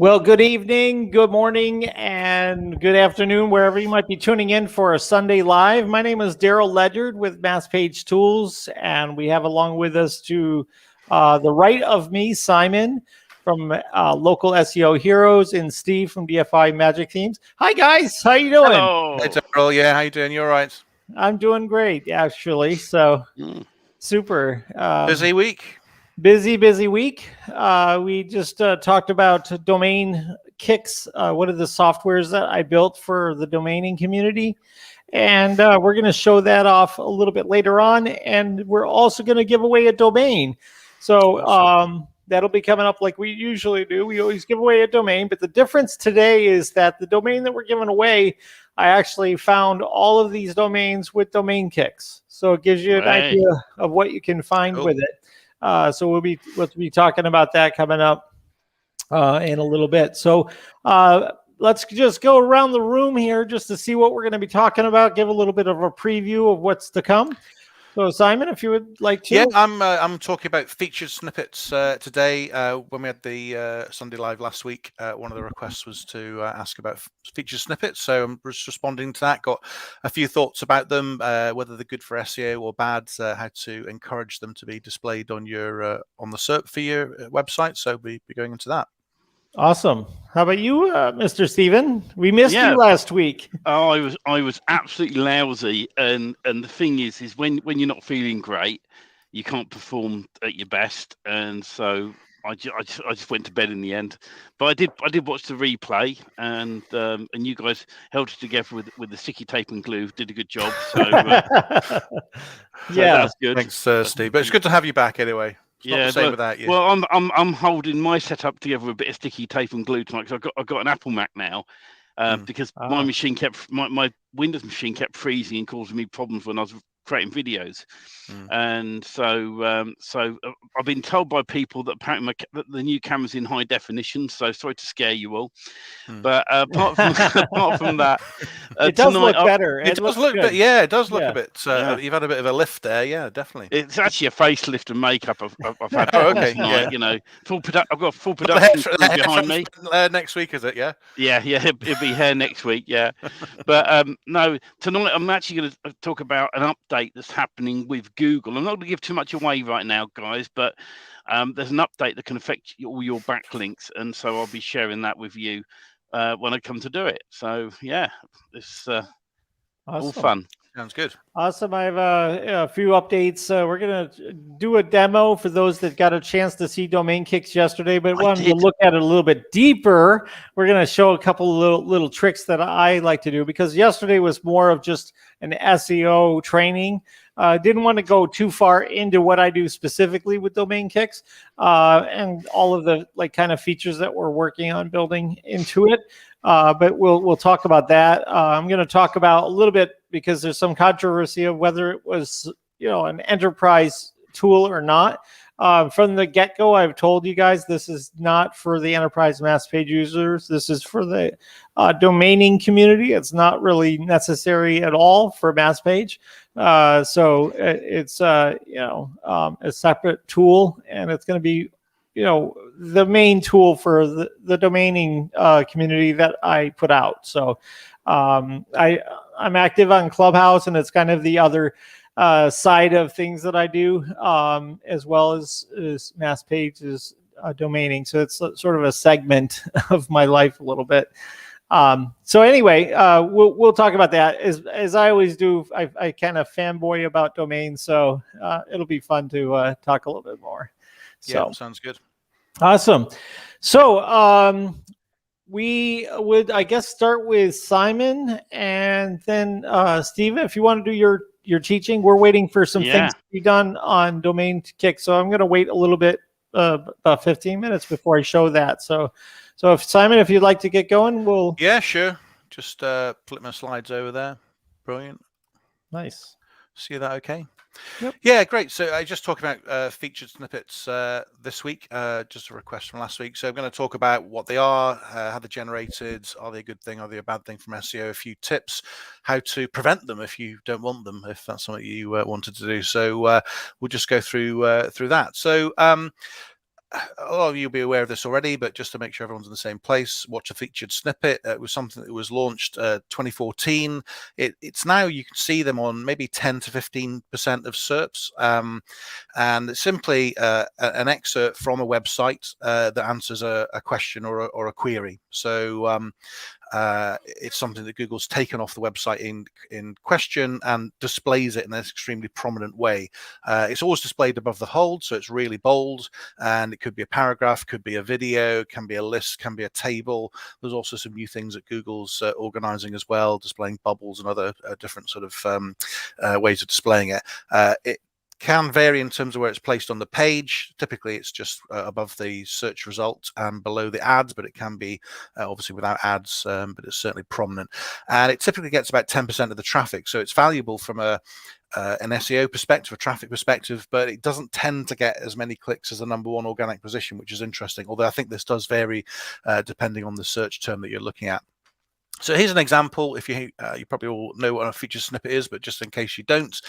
Well, good evening, good morning, and good afternoon, wherever you might be tuning in for a Sunday Live. My name is Daryl Ledyard with MassPage Tools, and we have along with us to the right of me, Simon from Local SEO Heroes, and Steve from DFI Magic Themes. Hi, guys. How you doing? Hello. Hey, Daryl. Yeah, how you doing? You all right? I'm doing great, actually. So super. Busy week? Busy week. We just talked about domain kicks. One of the softwares that I built for the domaining community. And we're going to show that off a little bit later on. And we're also going to give away a domain. So that'll be coming up like we usually do. We always give away a domain. But the difference today is that the domain that we're giving away, I actually found all of these domains with domain kicks. So it gives you an idea of what you can find with it. So we'll be talking about that coming up in a little bit. So let's just go around the room here just to see what we're going to be talking about. Give a little bit of a preview of what's to come. So Simon, if you would like to. Yeah, I'm talking about featured snippets today. When we had the Sunday Live last week, one of the requests was to ask about featured snippets. So I'm just responding to that. Got a few thoughts about them, whether they're good for SEO or bad, how to encourage them to be displayed on your on the SERP for your website. So we'll be going into that. Awesome. How about you, Mr. Steven? We missed you last week. Oh, I was absolutely lousy, and the thing is when you're not feeling great, you can't perform at your best, and so I just went to bed in the end. But I did watch the replay, and you guys held it together with the sticky tape and glue. Did a good job. So yeah, that's good. Thanks, Steve. But it's good to have you back anyway. It's not the same without you. Well, I'm holding my setup together with a bit of sticky tape and glue tonight because I've got an Apple Mac now, because my machine my Windows machine kept freezing and causing me problems when I was creating videos, and so I've been told by people that apparently that the new camera's in high definition. So sorry to scare you all, but apart from that, it does look better. It does look good. Yeah, it does look a bit. You've had a bit of a lift there. Yeah, definitely. It's actually a facelift and makeup I've had. Okay, tonight, you know, I've got full production behind me. Next week, is it? Yeah. Yeah. It'll be here next week. Yeah, but no, tonight I'm actually going to talk about an update that's happening with Google. I'm not going to give too much away right now, guys, but there's an update that can affect all your backlinks, and so I'll be sharing that with you when I come to do it. So yeah, it's all fun. Sounds good. Awesome. I have a few updates. We're going to do a demo for those that got a chance to see domain kicks yesterday, but wanted to look at it a little bit deeper. We're going to show a couple of little tricks that I like to do, because yesterday was more of just an SEO training. Didn't want to go too far into what I do specifically with domain kicks and all of the kind of features that we're working on building into it. But we'll talk about that. I'm going to talk about a little bit, because there's some controversy of whether it was an enterprise tool or not. From the get-go, I've told you guys this is not for the enterprise MassPage users. This is for the domaining community. It's not really necessary at all for MassPage. So it's a separate tool, and it's going to be the main tool for the domaining community that I put out. So I'm active on Clubhouse, and it's kind of the other side of things that I do, as well as MassPage's domaining. So it's sort of a segment of my life a little bit. So anyway, we'll talk about that. As I always do, I kind of fanboy about domains, so it'll be fun to talk a little bit more. So, yeah, sounds good. Awesome. So we would, I guess, start with Simon, and then Steven, if you want to do your teaching. We're waiting for some things to be done on domain kick, so I'm going to wait a little bit, about 15 minutes before I show that. So if Simon, if you'd like to get going, we'll. Yeah, sure. Just flip my slides over there. Brilliant. Nice. See that okay? Yep. Yeah, great. So I just talked about featured snippets this week, just a request from last week. So I'm going to talk about what they are, how they're generated, are they a good thing, are they a bad thing from SEO, a few tips, how to prevent them if you don't want them, if that's something you wanted to do. So we'll just go through that. So a lot of you will be aware of this already, but just to make sure everyone's in the same place, watch a featured snippet. It was something that was launched 2014. It's now, you can see them on maybe 10 to 15% of SERPs. And it's simply an excerpt from a website that answers a question or a query. So it's something that Google's taken off the website in question and displays it in an extremely prominent way. It's always displayed above the hold, so it's really bold, and it could be a paragraph, could be a video, can be a list, can be a table. There's also some new things that Google's organizing as well, displaying bubbles and other different sort of ways of displaying it. It can vary in terms of where it's placed on the page. Typically, it's just above the search result and below the ads, but it can be obviously without ads, but it's certainly prominent. And it typically gets about 10% of the traffic. So it's valuable from an SEO perspective, a traffic perspective, but it doesn't tend to get as many clicks as the #1 organic position, which is interesting. Although I think this does vary depending on the search term that you're looking at. So here's an example. If you probably all know what a featured snippet is, but just in case you don't,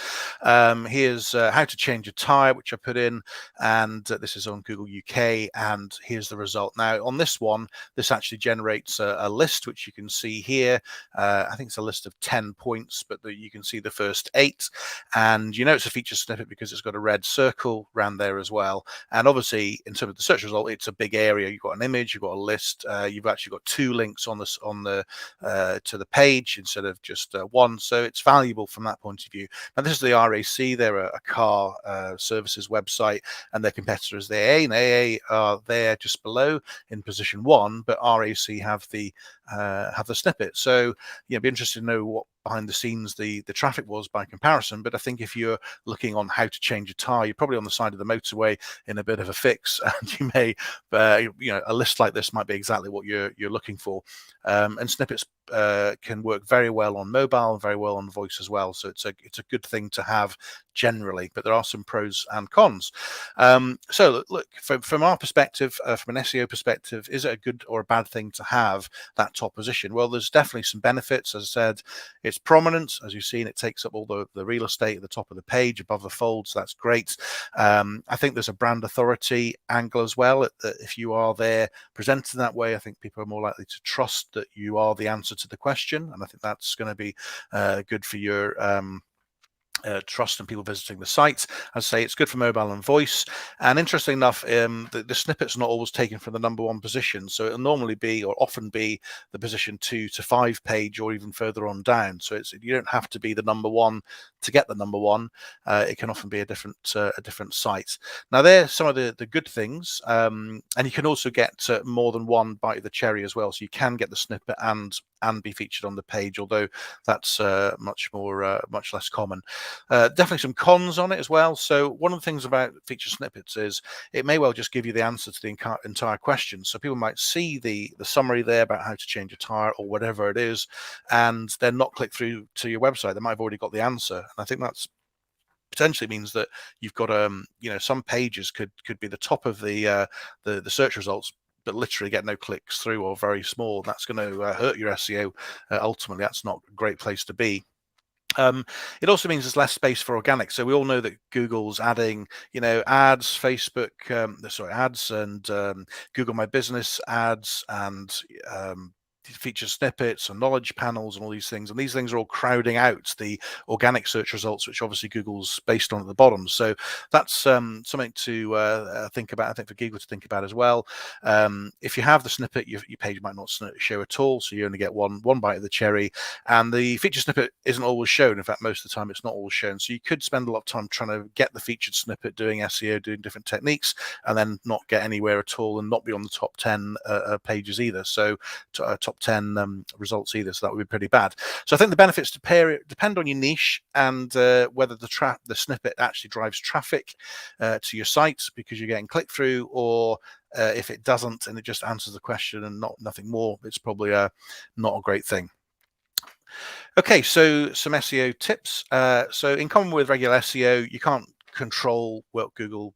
here's how to change a tire, which I put in, and this is on Google UK, and here's the result. Now on this one, this actually generates a list, which you can see here. I think it's a list of 10 points, but you can see the first 8, and you know it's a featured snippet because it's got a red circle around there as well. And obviously, in terms of the search result, it's a big area. You've got an image, you've got a list, you've actually got 2 links on the to the page instead of just 1, so it's valuable from that point of view. Now this is the RAC. They're a car services website, and their competitors, the AA and AA, are there just below in position 1, but RAC have the snippet. So be interested to know what behind the scenes the traffic was by comparison. But I think if you're looking on how to change a tire, you're probably on the side of the motorway in a bit of a fix, and you may a list like this might be exactly what you're looking for. And snippets can work very well on mobile and very well on voice as well, so it's a good thing to have generally, but there are some pros and cons. So look, from our perspective, from an SEO perspective, is it a good or a bad thing to have that top position? Well, there's definitely some benefits. As I said, it's prominent. As you've seen, it takes up all the real estate at the top of the page above the fold, so that's great. I think there's a brand authority angle as well. If you are there presented that way, I think people are more likely to trust that you are the answer to the question, and I think that's going to be good for your trust and people visiting the site. As I say, it's good for mobile and voice. And interesting enough, the snippet's not always taken from the #1 position, so it'll normally be, or often be, the position 2 to 5 page, or even further on down. So you don't have to be the #1 to get the #1. It can often be a different site. Now there's some of the good things, and you can also get more than one bite of the cherry as well. So you can get the snippet and be featured on the page, although that's much less common. Definitely some cons on it as well. So one of the things about featured snippets is it may well just give you the answer to the entire question. So people might see the summary there about how to change a tire or whatever it is, and then not click through to your website. They might have already got the answer, and I think that's potentially means that you've got some pages could be the top of the search results, but literally get no clicks through, or very small. That's going to hurt your SEO. Ultimately, that's not a great place to be. It also means there's less space for organic. So we all know that Google's adding, ads, Facebook, ads, and Google My Business ads, and feature snippets and knowledge panels and all these things, and these things are all crowding out the organic search results, which obviously Google's based on at the bottom. So that's something to think about, I think, for Google to think about as well. If you have the snippet, your page might not show at all, so you only get one bite of the cherry, and the feature snippet isn't always shown. In fact, most of the time it's not always shown, so you could spend a lot of time trying to get the featured snippet, doing SEO, doing different techniques, and then not get anywhere at all, and not be on the top 10 pages either. So top 10 results either, so that would be pretty bad. So I think the benefits depend on your niche, and whether the snippet actually drives traffic to your site because you're getting click through, or if it doesn't and it just answers the question and nothing more, it's probably not a great thing. Okay, so some SEO tips. So in common with regular SEO, you can't control what Google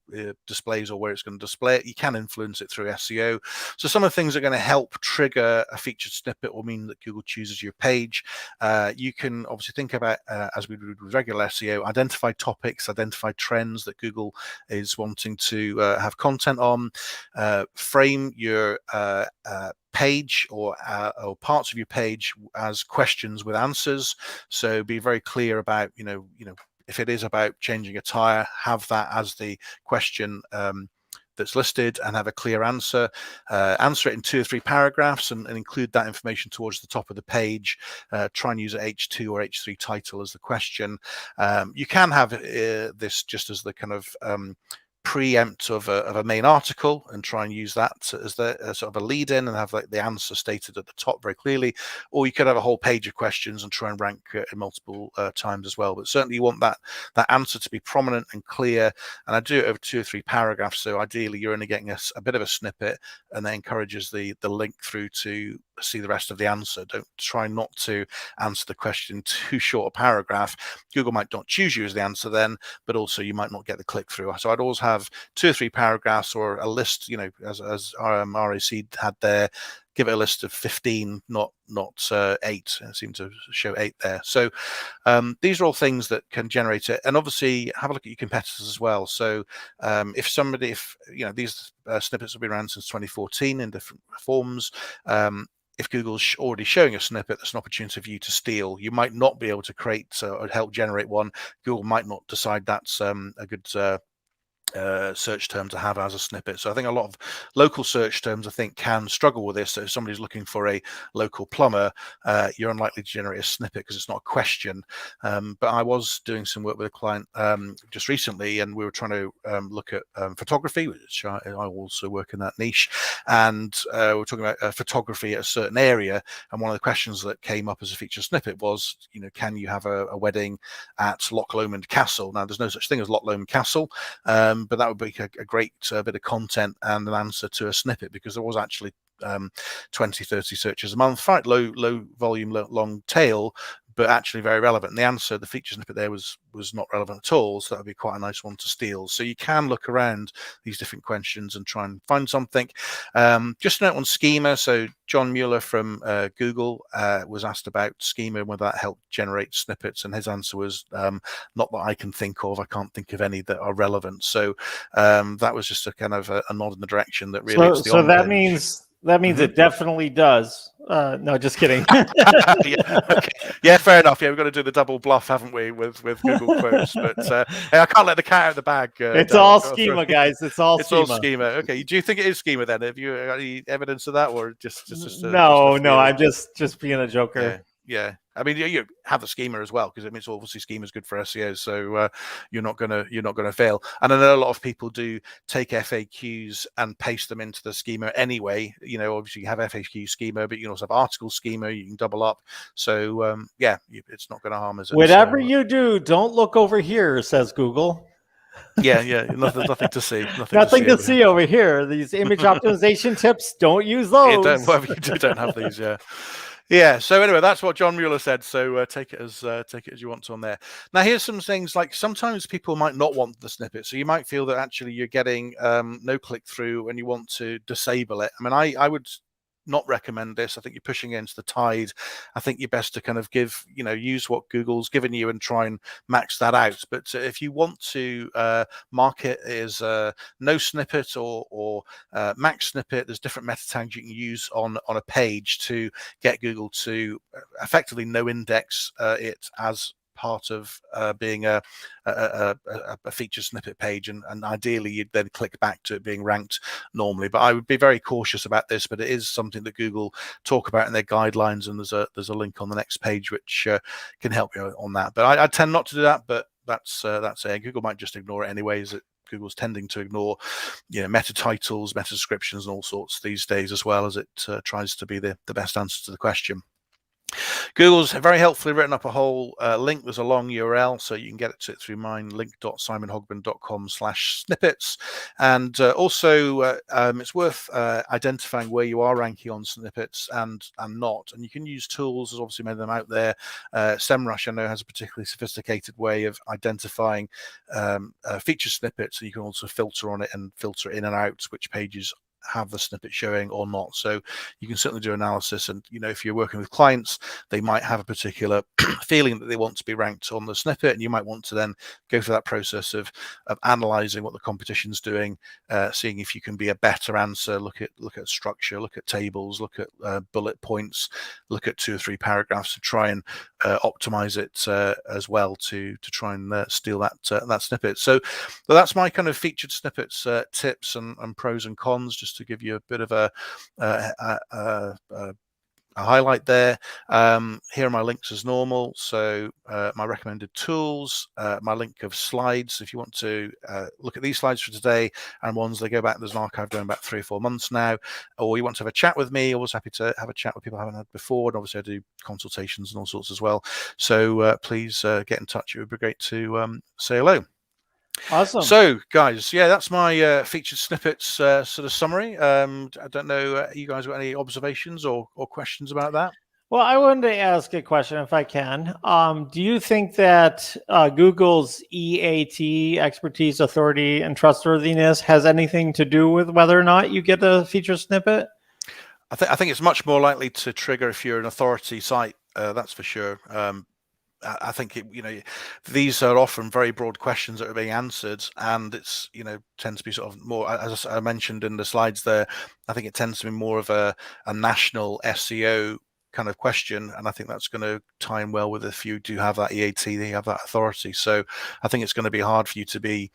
displays or where it's going to display it. You can influence it through SEO. So some of the things that are going to help trigger a featured snippet will mean that Google chooses your page. You can obviously think about, as we do with regular SEO, identify topics, identify trends that Google is wanting to have content on, frame your page or parts of your page as questions with answers. So be very clear about, if it is about changing a tire, have that as the question that's listed and have a clear answer. Answer it in 2 or 3 paragraphs and include that information towards the top of the page. Try and use an H2 or H3 title as the question. You can have this just as the kind of preempt of a main article and try and use that as the sort of a lead in and have like the answer stated at the top very clearly, or you could have a whole page of questions and try and rank multiple times as well. But certainly you want that answer to be prominent and clear, and I do it over 2 or 3 paragraphs, so ideally you're only getting a bit of a snippet, and that encourages the link through to see the rest of the answer. Don't try not to answer the question too short a paragraph. Google might not choose you as the answer then, but also you might not get the click through. So I'd always have 2 or 3 paragraphs or a list, as RAC had there. Give it a list of 15, not 8. It seemed to show 8 there. So these are all things that can generate it. And obviously have a look at your competitors as well. So if these snippets have been around since 2014 in different forms, if Google's already showing a snippet, that's an opportunity for you to steal. You might not be able to create or help generate one. Google might not decide that's a good search term to have as a snippet. So I think a lot of local search terms, I think, can struggle with this. So if somebody's looking for a local plumber, you're unlikely to generate a snippet because it's not a question. But I was doing some work with a client just recently, and we were trying to look at photography, which I also work in that niche. And we're talking about photography at a certain area. And one of the questions that came up as a feature snippet was, can you have a wedding at Loch Lomond Castle? Now, there's no such thing as Loch Lomond Castle. But that would be a great bit of content and an answer to a snippet, because there was actually 20, 30 searches a month, quite low volume, long tail, but actually very relevant. And the answer, the feature snippet there was not relevant at all. So that would be quite a nice one to steal. So you can look around these different questions and try and find something. Just a note on schema. So John Mueller from Google was asked about schema and whether that helped generate snippets. And his answer was not that I can think of. I can't think of any that are relevant. So that was just a kind of a nod in the direction that really it's the so that page. means it definitely does. No, just kidding. Yeah, fair enough. Yeah, we've got to do the double bluff, haven't we, with Google quotes? But hey, I can't let the cat out of the bag. It's all schema, guys. It's all schema. Okay. Do you think it is schema then? Have you got any evidence of that, or just no? I'm just being a joker. Yeah. I mean, you have the schema as well, because it's obviously schema is good for SEO, so you're not gonna fail. And I know a lot of people do take FAQs and paste them into the schema anyway. Obviously you have FAQ schema, but you can also have article schema. You can double up. So it's not going to harm us. Whatever you do, don't look over here, says Google. Yeah. Nothing to see. Nothing to see over here. These image optimization tips, don't use those. Whatever you do, don't have these. Yeah. So anyway, that's what John Mueller said. So take it as you want to on there. Now, here's some things like sometimes people might not want the snippet, so you might feel that actually you're getting no click through, and you want to disable it. I mean, I would not recommend this. I think you're pushing against the tide. I think you're best to kind of use what Google's given you and try and max that out. But if you want to mark it as no snippet or max snippet, there's different meta tags you can use on a page to get Google to effectively no index it as part of being a feature snippet page, and ideally you'd then click back to it being ranked normally. But I would be very cautious about this, but it is something that Google talk about in their guidelines, and there's a link on the next page which can help you on that. But I tend not to do that, but that's it. Google might just ignore it anyways. Google's tending to ignore meta titles, meta descriptions, and all sorts these days, as well as it tries to be the best answer to the question. Google's very helpfully written up a whole link. There's a long URL, so you can get it to it through mine, link.simonhogben.com/snippets. And also, it's worth identifying where you are ranking on snippets and not. And you can use tools. There's obviously many of them out there. SEMrush, I know, has a particularly sophisticated way of identifying feature snippets. So you can also filter on it and filter in and out which pages have the snippet showing or not. So you can certainly do analysis, and if you're working with clients, they might have a particular feeling that they want to be ranked on the snippet, and you might want to then go through that process of analyzing what the competition's doing, seeing if you can be a better answer, look at structure, look at tables, look at bullet points, look at 2 or 3 paragraphs to try and optimize it as well to try and steal that snippet. So that's my kind of featured snippets tips and pros and cons, just to give you a bit of a highlight there. Here are my links as normal. So my recommended tools, my link of slides. If you want to look at these slides for today and ones that go back, there's an archive going back 3 or 4 months now, or you want to have a chat with me, always happy to have a chat with people I haven't had before. And obviously I do consultations and all sorts as well. So please get in touch. It would be great to say hello. Awesome. So, guys, yeah, that's my featured snippets sort of summary. I don't know, you guys got any observations or questions about that? Well, I wanted to ask a question if I can. Do you think that Google's EAT, expertise, authority, and trustworthiness, has anything to do with whether or not you get a feature snippet? I think it's much more likely to trigger if you're an authority site. That's for sure. I think these are often very broad questions that are being answered, and it's tends to be sort of more, as I mentioned in the slides there. I think it tends to be more of a national SEO kind of question, and I think that's going to tie in well with if you do have that EAT, they have that authority. So I think it's going to be hard for you to be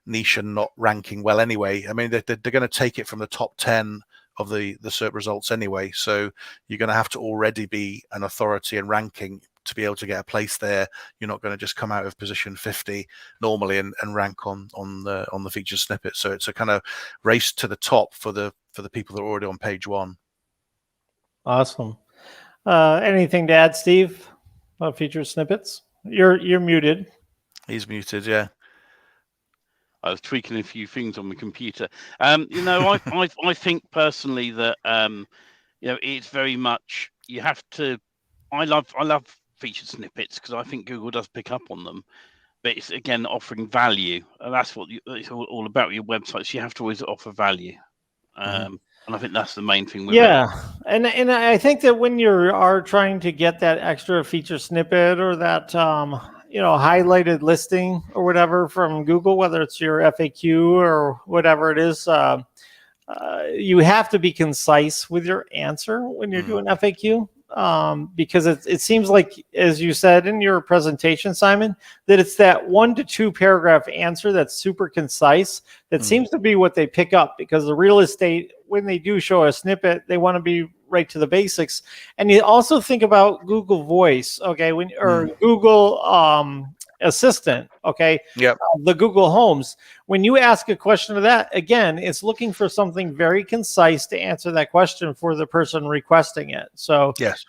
niche and not ranking well anyway. I mean, they're going to take it from the top 10 of the SERP results anyway, so you're going to have to already be an authority and ranking to be able to get a place there. You're not going to just come out of position 50 normally and rank on the featured snippet. So it's a kind of race to the top for the people that are already on page 1. Awesome. Anything to add, Steve, about featured snippets? You're muted. He's muted, yeah. I was tweaking a few things on my computer. I think personally that it's very much, you have to. I love featured snippets because I think Google does pick up on them, but it's again offering value, and that's what it's all about. Your websites, you have to always offer value, and I think that's the main thing with it. And I think that when you are trying to get that extra feature snippet or that highlighted listing or whatever from Google, whether it's your FAQ or whatever it is, you have to be concise with your answer when you're doing FAQ. Because it seems like, as you said in your presentation, Simon, that it's that 1 to 2 paragraph answer that's super concise that seems to be what they pick up, because the real estate, when they do show a snippet, they want to be right to the basics. And you also think about Google Voice, okay, or Google Assistant, okay, the Google Homes. When you ask a question to that, again, it's looking for something very concise to answer that question for the person requesting it. So yes,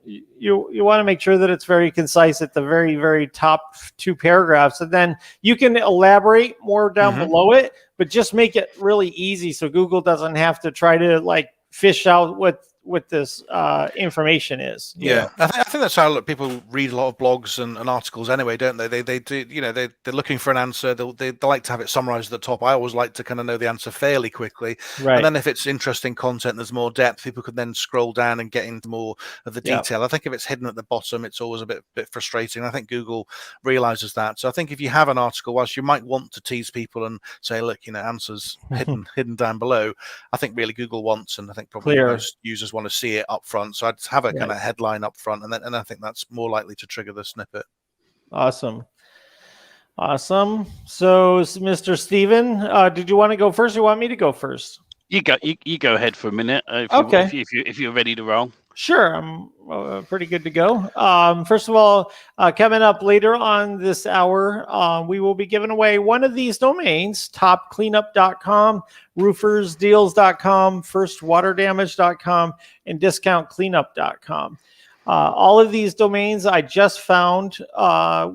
you want to make sure that it's very concise at the very, very top 2 paragraphs, and then you can elaborate more down below it, but just make it really easy so Google doesn't have to try to fish out what this information is. Yeah, I think that's how people read a lot of blogs and articles anyway, don't they? They do, they're looking for an answer. They like to have it summarized at the top. I always like to kind of know the answer fairly quickly. Right. And then if it's interesting content, there's more depth, people can then scroll down and get into more of the detail. I think if it's hidden at the bottom, it's always a bit frustrating. I think Google realizes that. So I think if you have an article, whilst you might want to tease people and say, look, answers hidden down below, I think really Google wants, and I think probably most users want to see it up front. So I'd have a kind of headline up front, and I think that's more likely to trigger the snippet. Awesome. So, Mr. Steven, did you want to go first, or want me to go first? You go ahead for a minute. If you're ready to roll. Sure, I'm pretty good to go. First of all, coming up later on this hour, we will be giving away one of these domains: topcleanup.com, roofersdeals.com, firstwaterdamage.com, and discountcleanup.com. All of these domains I just found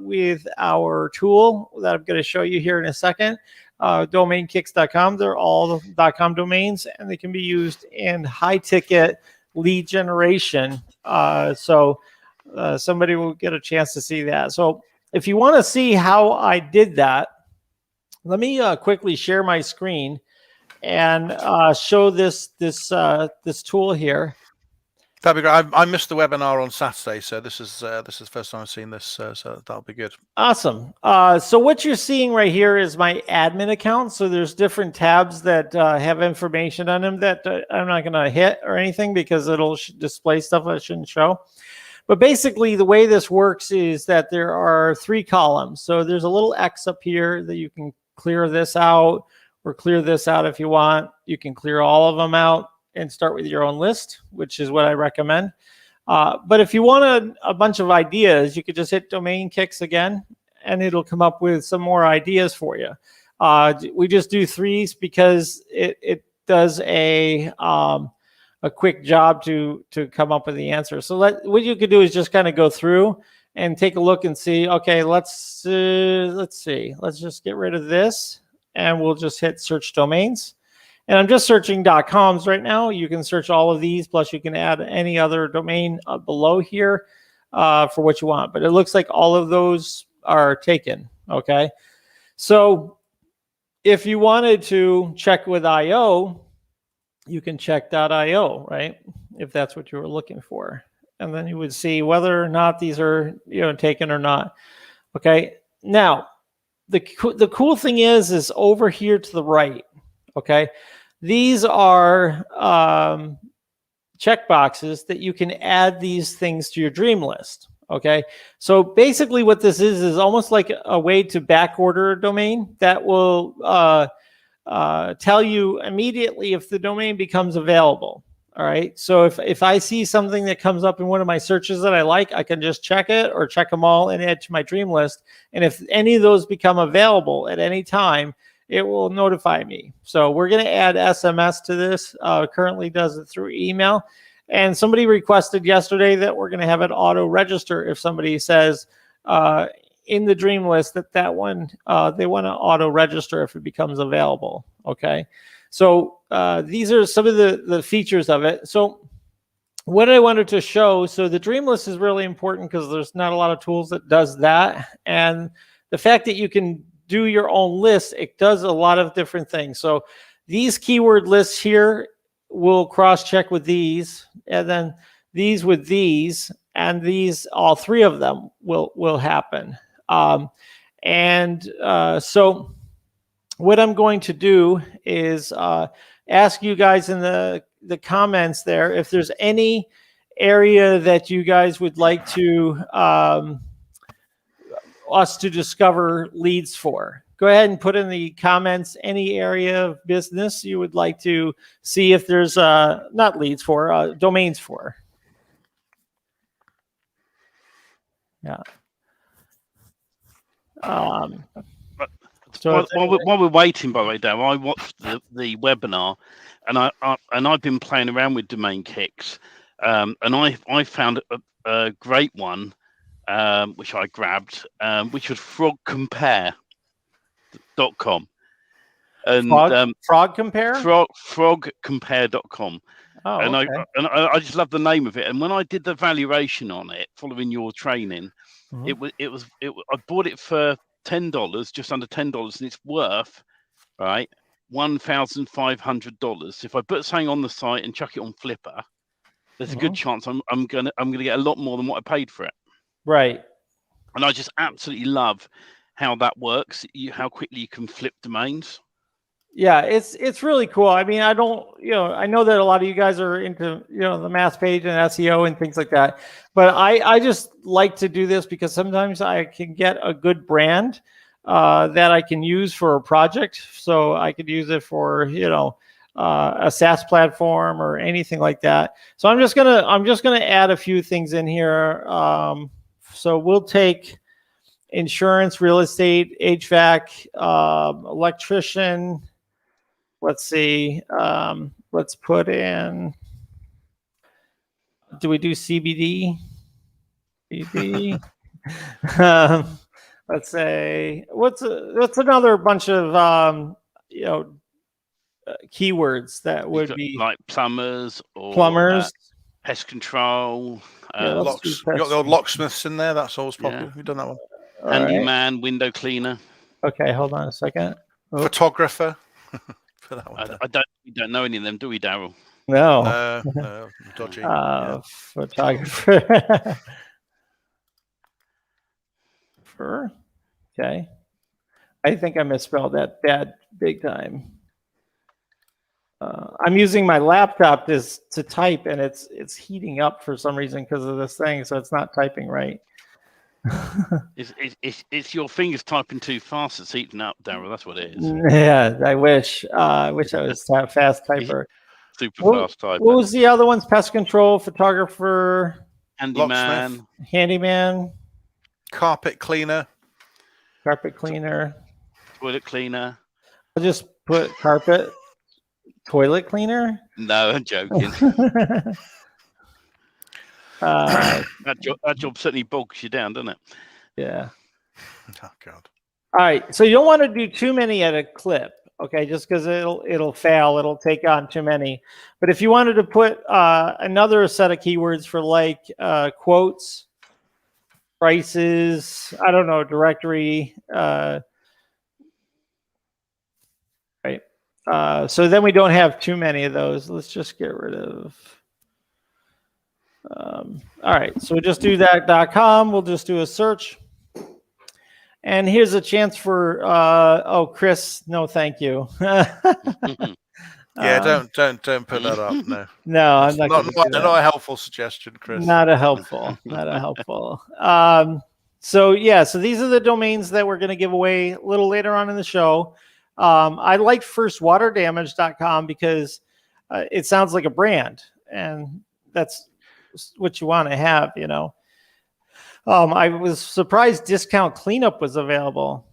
with our tool that I'm going to show you here in a second. Domainkicks.com. They're all .com domains, and they can be used in high-ticket lead generation. Somebody will get a chance to see that. So if you want to see how I did that, let me quickly share my screen and show this tool here. That'd be great. I missed the webinar on Saturday, so this is the first time I've seen this, so that'll be good. Awesome. So what you're seeing right here is my admin account. So there's different tabs that have information on them that I'm not going to hit or anything because it'll display stuff I shouldn't show. But basically, the way this works is that there are 3 columns. So there's a little X up here that you can clear this out or clear this out if you want. You can clear all of them out and start with your own list, which is what I recommend. But if you want a bunch of ideas, you could just hit Domain Kicks again, and it'll come up with some more ideas for you. We just do 3s because it does a quick job to come up with the answer. So what you could do is just kind of go through and take a look and see, okay, let's see. Let's just get rid of this, and we'll just hit Search Domains. And I'm just searching .coms right now. You can search all of these, plus you can add any other domain below here for what you want. But it looks like all of those are taken, okay? So if you wanted to check with IO, you can check .io, right? If that's what you were looking for. And then you would see whether or not these are taken or not, okay? Now, the cool thing is over here to the right, okay? These are checkboxes that you can add these things to your dream list. Okay, so basically what this is almost like a way to back order a domain that will tell you immediately if the domain becomes available. All right, so if I see something that comes up in one of my searches that I like, I can just check it or check them all and add to my dream list. And if any of those become available at any time, it will notify me. So we're going to add SMS to this. Currently does it through email. And somebody requested yesterday that we're going to have it auto register if somebody says in the dream list that one they want to auto register if it becomes available. Okay. So these are some of the features of it. So what I wanted to show, so the dream list is really important because there's not a lot of tools that does that. And the fact that you can do your own list, it does a lot of different things. So these keyword lists here will cross-check with these, and then these with these, and these, all 3 of them will happen. So what I'm going to do is ask you guys in the comments there if there's any area that you guys would like to us to discover leads for. Go ahead and put in the comments any area of business you would like to see if there's not leads for, domains for. Yeah. So while we're waiting, by the way, Daryl, I watched the webinar, and I've been playing around with Domain Kicks, and I found a great one. Which I grabbed, which was frogcompare.com. And Frog Compare? Frogcompare.com. Oh, and okay. I just love the name of it. And when I did the valuation on it, following your training, I bought it for $10, just under $10, and it's worth $1,500. If I put something on the site and chuck it on Flipper, there's a good chance I'm gonna get a lot more than what I paid for it. Right. And I just absolutely love how that works. How quickly you can flip domains. Yeah, it's really cool. I mean, I know that a lot of you guys are into, the math page and SEO and things like that. But I just like to do this because sometimes I can get a good brand that I can use for a project. So I could use it for, a SaaS platform or anything like that. So I'm just gonna add a few things in here. So we'll take insurance, real estate, HVAC, electrician. Let's see. Let's put in. Do we do CBD? BD. Let's say what's another bunch of keywords that would be like plumbers or plumbers. pest control. Let's do You got the old locksmiths in there. That's always popular. Yeah. We've done that one. All Handyman, window cleaner. Okay, hold on a second. Oh. Photographer. For that one. We don't know any of them, do we, Daryl? No. No, dodgy. Photographer. Okay. I think I misspelled that bad big time. I'm using my laptop to type, and it's heating up for some reason because of this thing, so it's not typing right. It's your fingers typing too fast. It's heating up, Daryl. That's what it is. Yeah, I wish I was a fast typer. Super fast typer. What was the other ones? Pest control, photographer, handyman, handyman, carpet cleaner, toilet cleaner. I'll just put carpet. Toilet cleaner? No, I'm joking. That job certainly bogs you down, doesn't it? Yeah. Oh God. All right. So you don't want to do too many at a clip, okay? Just because it'll fail. It'll take on too many. But if you wanted to put another set of keywords for like quotes, prices, I don't know, directory, right? So then we don't have too many of those. Let's just get rid of. All right, so we'll just do that.com. We'll just do a search. And here's a chance for, Chris, no, thank you. Yeah, don't put that up. No. No, I'm not a helpful suggestion, Chris. Not a helpful. So these are the domains that we're going to give away a little later on in the show. I like firstwaterdamage.com because it sounds like a brand, and that's what you want to have, you know. I was surprised Discount Cleanup was available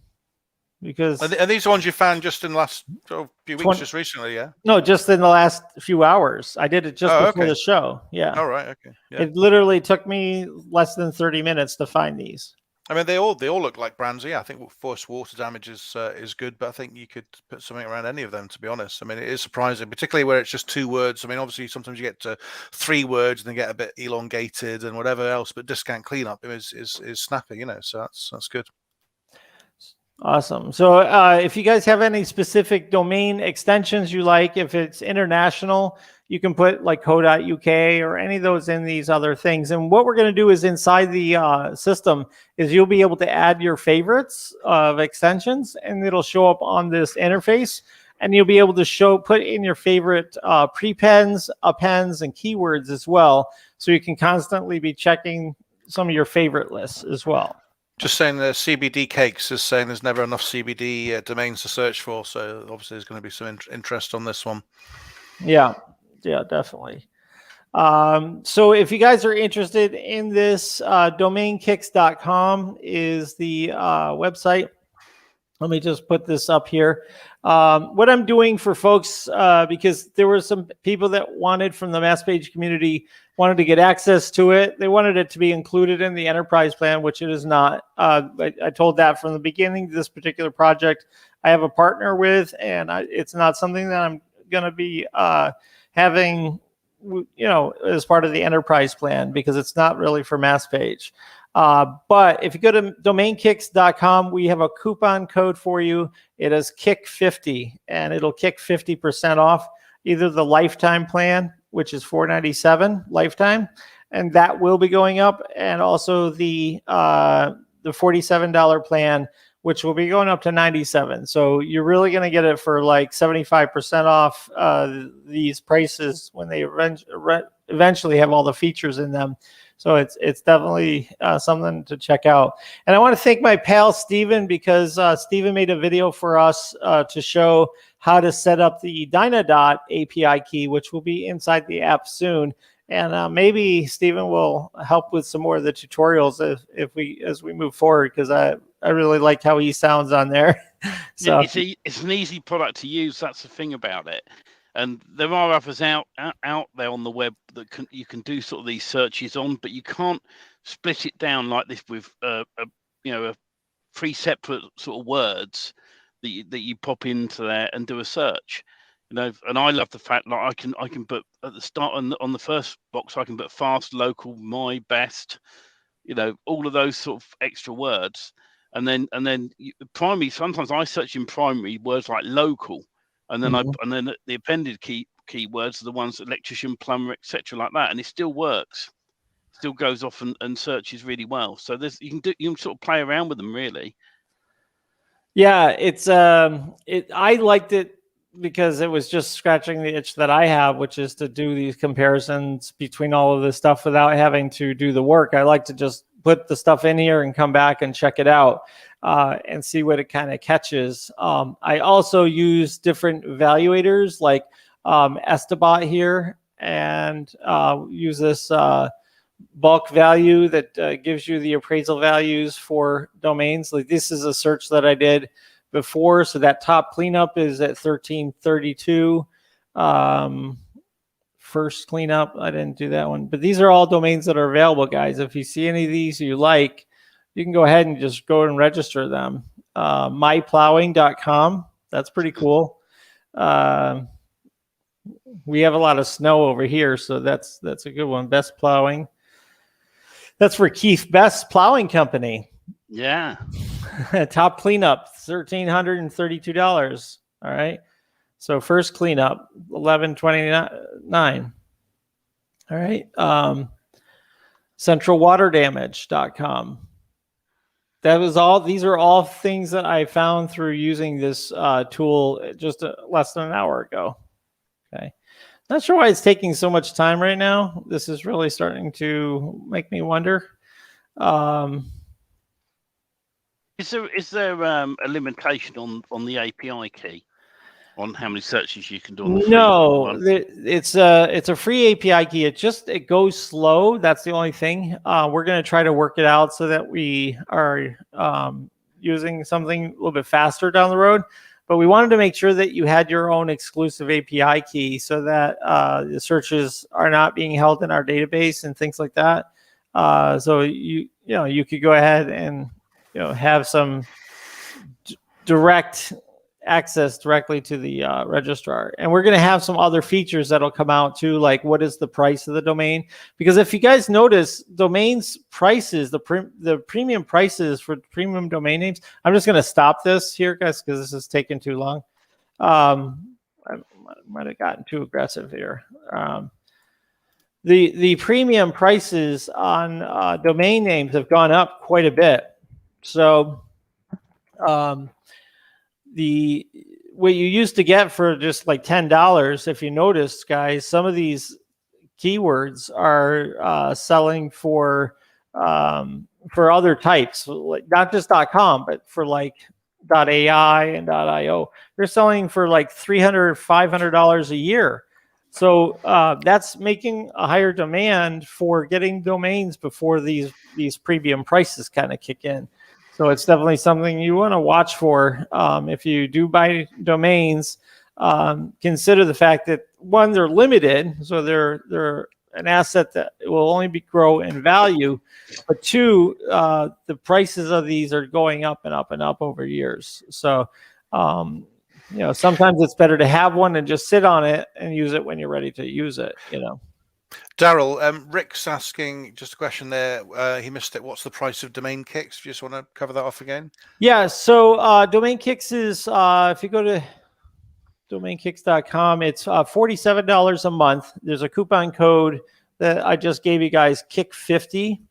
because are these the ones you found just in the last few weeks, just recently? Yeah. No, just in the last few hours. I did it just before the show. Yeah. All right. Okay. Yeah. It literally took me less than 30 minutes to find these. I mean, they all look like brands. Yeah, I think First Water Damage is good, but I think you could put something around any of them, to be honest. I mean, it is surprising, particularly where it's just 2 words. I mean, obviously, sometimes you get to 3 words and they get a bit elongated and whatever else, but Discount Cleanup is snappy, you know, so that's good. Awesome. So if you guys have any specific domain extensions you like, if it's international, you can put like co.uk or any of those in these other things. And what we're going to do is inside the system is you'll be able to add your favorites of extensions, and it'll show up on this interface. And you'll be able to put in your favorite prepends, appends, and keywords as well. So you can constantly be checking some of your favorite lists as well. Just saying the CBD Cakes is saying there's never enough CBD domains to search for. So obviously there's going to be some interest on this one. Yeah, definitely. So if you guys are interested in this, domainkicks.com is the website. Let me just put this up here. What I'm doing for folks, because there were some people that wanted from the mass page community, wanted to get access to it. They wanted it to be included in the enterprise plan, which it is not. I told that from the beginning. This particular project I have a partner with, and it's not something that I'm going to be having, as part of the enterprise plan, because it's not really for mass page. But if you go to domainkicks.com, we have a coupon code for you. It is KICK50, and it'll kick 50% off either the lifetime plan, which is $497 lifetime, and that will be going up, and also the $47 plan, which will be going up to $97. So you're really going to get it for like 75% off these prices when they eventually have all the features in them. So it's definitely something to check out. And I want to thank my pal Steven, because Steven made a video for us to show how to set up the Dynadot API key, which will be inside the app soon. And maybe Steven will help with some more of the tutorials as we move forward, because I really like how he sounds on there. So yeah, it's an easy product to use. That's the thing about it. And there are others out there on the web that you can do sort of these searches on, but you can't split it down like this with three separate sort of words that you pop into there and do a search. And I love the fact like I can put at the start on the first box, I can put fast, local, my, best, all of those sort of extra words. And then primary, sometimes I search in primary words like local, and then and then the appended keywords are the ones electrician, plumber, etc. like that, and it still works. Still goes off and searches really well. So you can sort of play around with them really. Yeah, it's I liked it because it was just scratching the itch that I have, which is to do these comparisons between all of this stuff without having to do the work. I like to just put the stuff in here and come back and check it out and see what it kind of catches. I also use different evaluators like Estabot here, and use this bulk value that gives you the appraisal values for domains. Like this is a search that I did before, so that top cleanup is at 1332. First cleanup, I didn't do that one, but these are all domains that are available, guys. If you see any of these you like, you can go ahead and just go and register them. myplowing.com, that's pretty cool. We have a lot of snow over here, so that's a good one. Best Plowing. That's for Keith Best Plowing Company. Yeah. Top cleanup, $1,332. All right. So first cleanup, 1129. All right. Centralwaterdamage.com. That was all. These are all things that I found through using this tool just less than an hour ago. Okay. Not sure why it's taking so much time right now. This is really starting to make me wonder. Is there a limitation on the API key on how many searches you can do on the free one? It's a free API key. It goes slow. That's the only thing. We're going to try to work it out so that we are using something a little bit faster down the road. But we wanted to make sure that you had your own exclusive API key so that the searches are not being held in our database and things like that. So you could go ahead and have some direct access directly to the registrar. And we're going to have some other features that'll come out too, like what is the price of the domain? Because if you guys notice, domains prices, the premium prices for premium domain names. I'm just going to stop this here, guys, because this is taking too long. I might have gotten too aggressive here. The premium prices on domain names have gone up quite a bit. So what you used to get for just like $10, if you notice, guys, some of these keywords are selling for other types, like not just .com, but for like .ai and .io. They're selling for like $300, $500 a year. So that's making a higher demand for getting domains before these premium prices kind of kick in. So it's definitely something you want to watch for. If you do buy domains, consider the fact that one, they're limited, so they're an asset that will only grow in value. But two, the prices of these are going up and up and up over years. So sometimes it's better to have one and just sit on it and use it when you're ready to use it. Daryl, Rick's asking just a question there. He missed it. What's the price of domain kicks? Do you just want to cover that off again? Yeah. So domain kicks is, if you go to domainkicks.com, it's $47 a month. There's a coupon code that I just gave you guys, KICK50.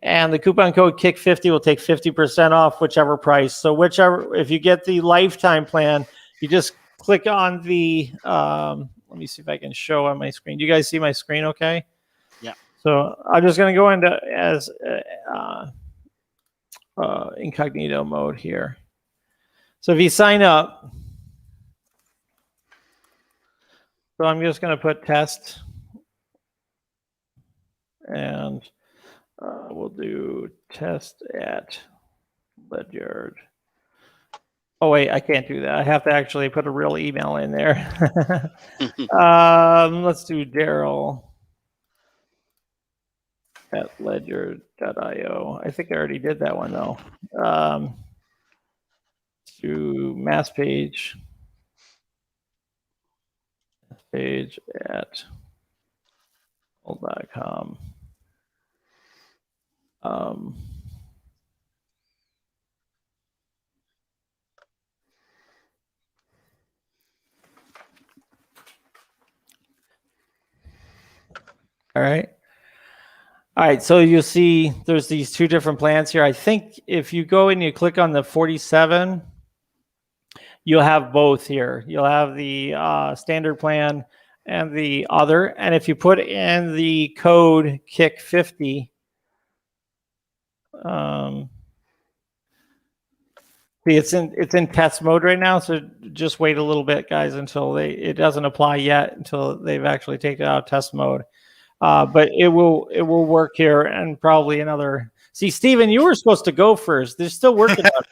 And the coupon code KICK50 will take 50% off whichever price. So if you get the lifetime plan, you just click on the, let me see if I can show on my screen. Do you guys see my screen okay? Yeah. So I'm just going to go into as incognito mode here. So if you sign up, so I'm just going to put test, and we'll do test at Ledyard. Oh, wait, I can't do that. I have to actually put a real email in there. Let's do Daryl. at ledger.io. I think I already did that one though. To mass page at all.com. All right. All right. So you'll see there's these two different plans here. I think if you go and you click on the 47, you'll have both here. You'll have the standard plan and the other. And if you put in the code KICK50, see, it's in test mode right now, so just wait a little bit, guys, until it doesn't apply yet until they've actually taken it out of test mode. But it will work here, and probably another. See, Steven, you were supposed to go first. They're still working on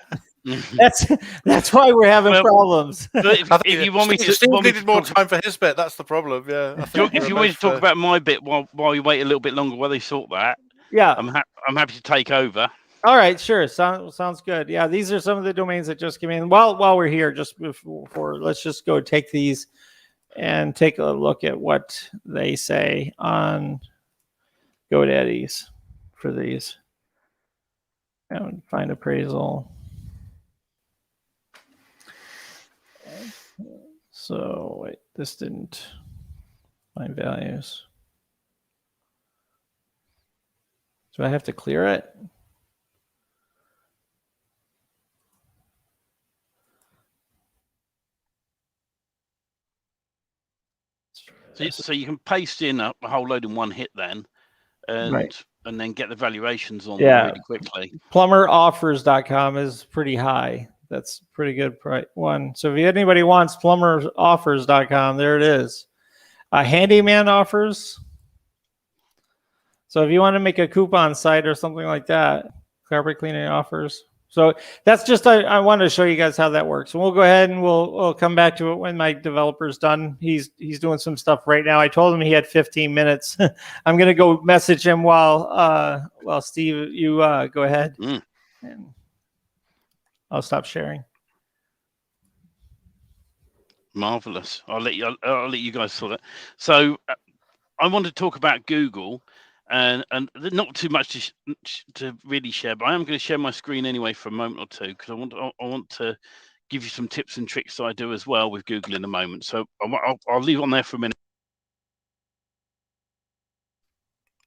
it. That's why we're having problems. If you want me to, Steve needed more time for his bit. That's the problem. Yeah. If you want me to talk about my bit while you wait a little bit longer while they sort that, yeah, I'm happy to take over. All right, sure. Sounds good. Yeah, these are some of the domains that just came in. While we're here, just before, let's just go take these and take a look at what they say on GoDaddy's for these. And find appraisal. So wait, this didn't find values. Do I have to clear it? So you can paste in a whole load in one hit then, and right. And then get the valuations on them really quickly. Plumberoffers.com is pretty high. That's pretty good one. So if anybody wants plumberoffers.com, there it is. Handyman offers. So if you want to make a coupon site or something like that, carpet cleaning offers. So that's just, I wanted to show you guys how that works. And we'll go ahead and we'll come back to it when my developer's done. He's doing some stuff right now. I told him he had 15 minutes. I'm going to go message him while Steve, you go ahead. And I'll stop sharing. Marvelous. I'll let you guys sort it. So I want to talk about Google. And not too much to really share, but I am going to share my screen anyway for a moment or two because I want to give you some tips and tricks I do as well with Google in a moment. So I'll leave on there for a minute.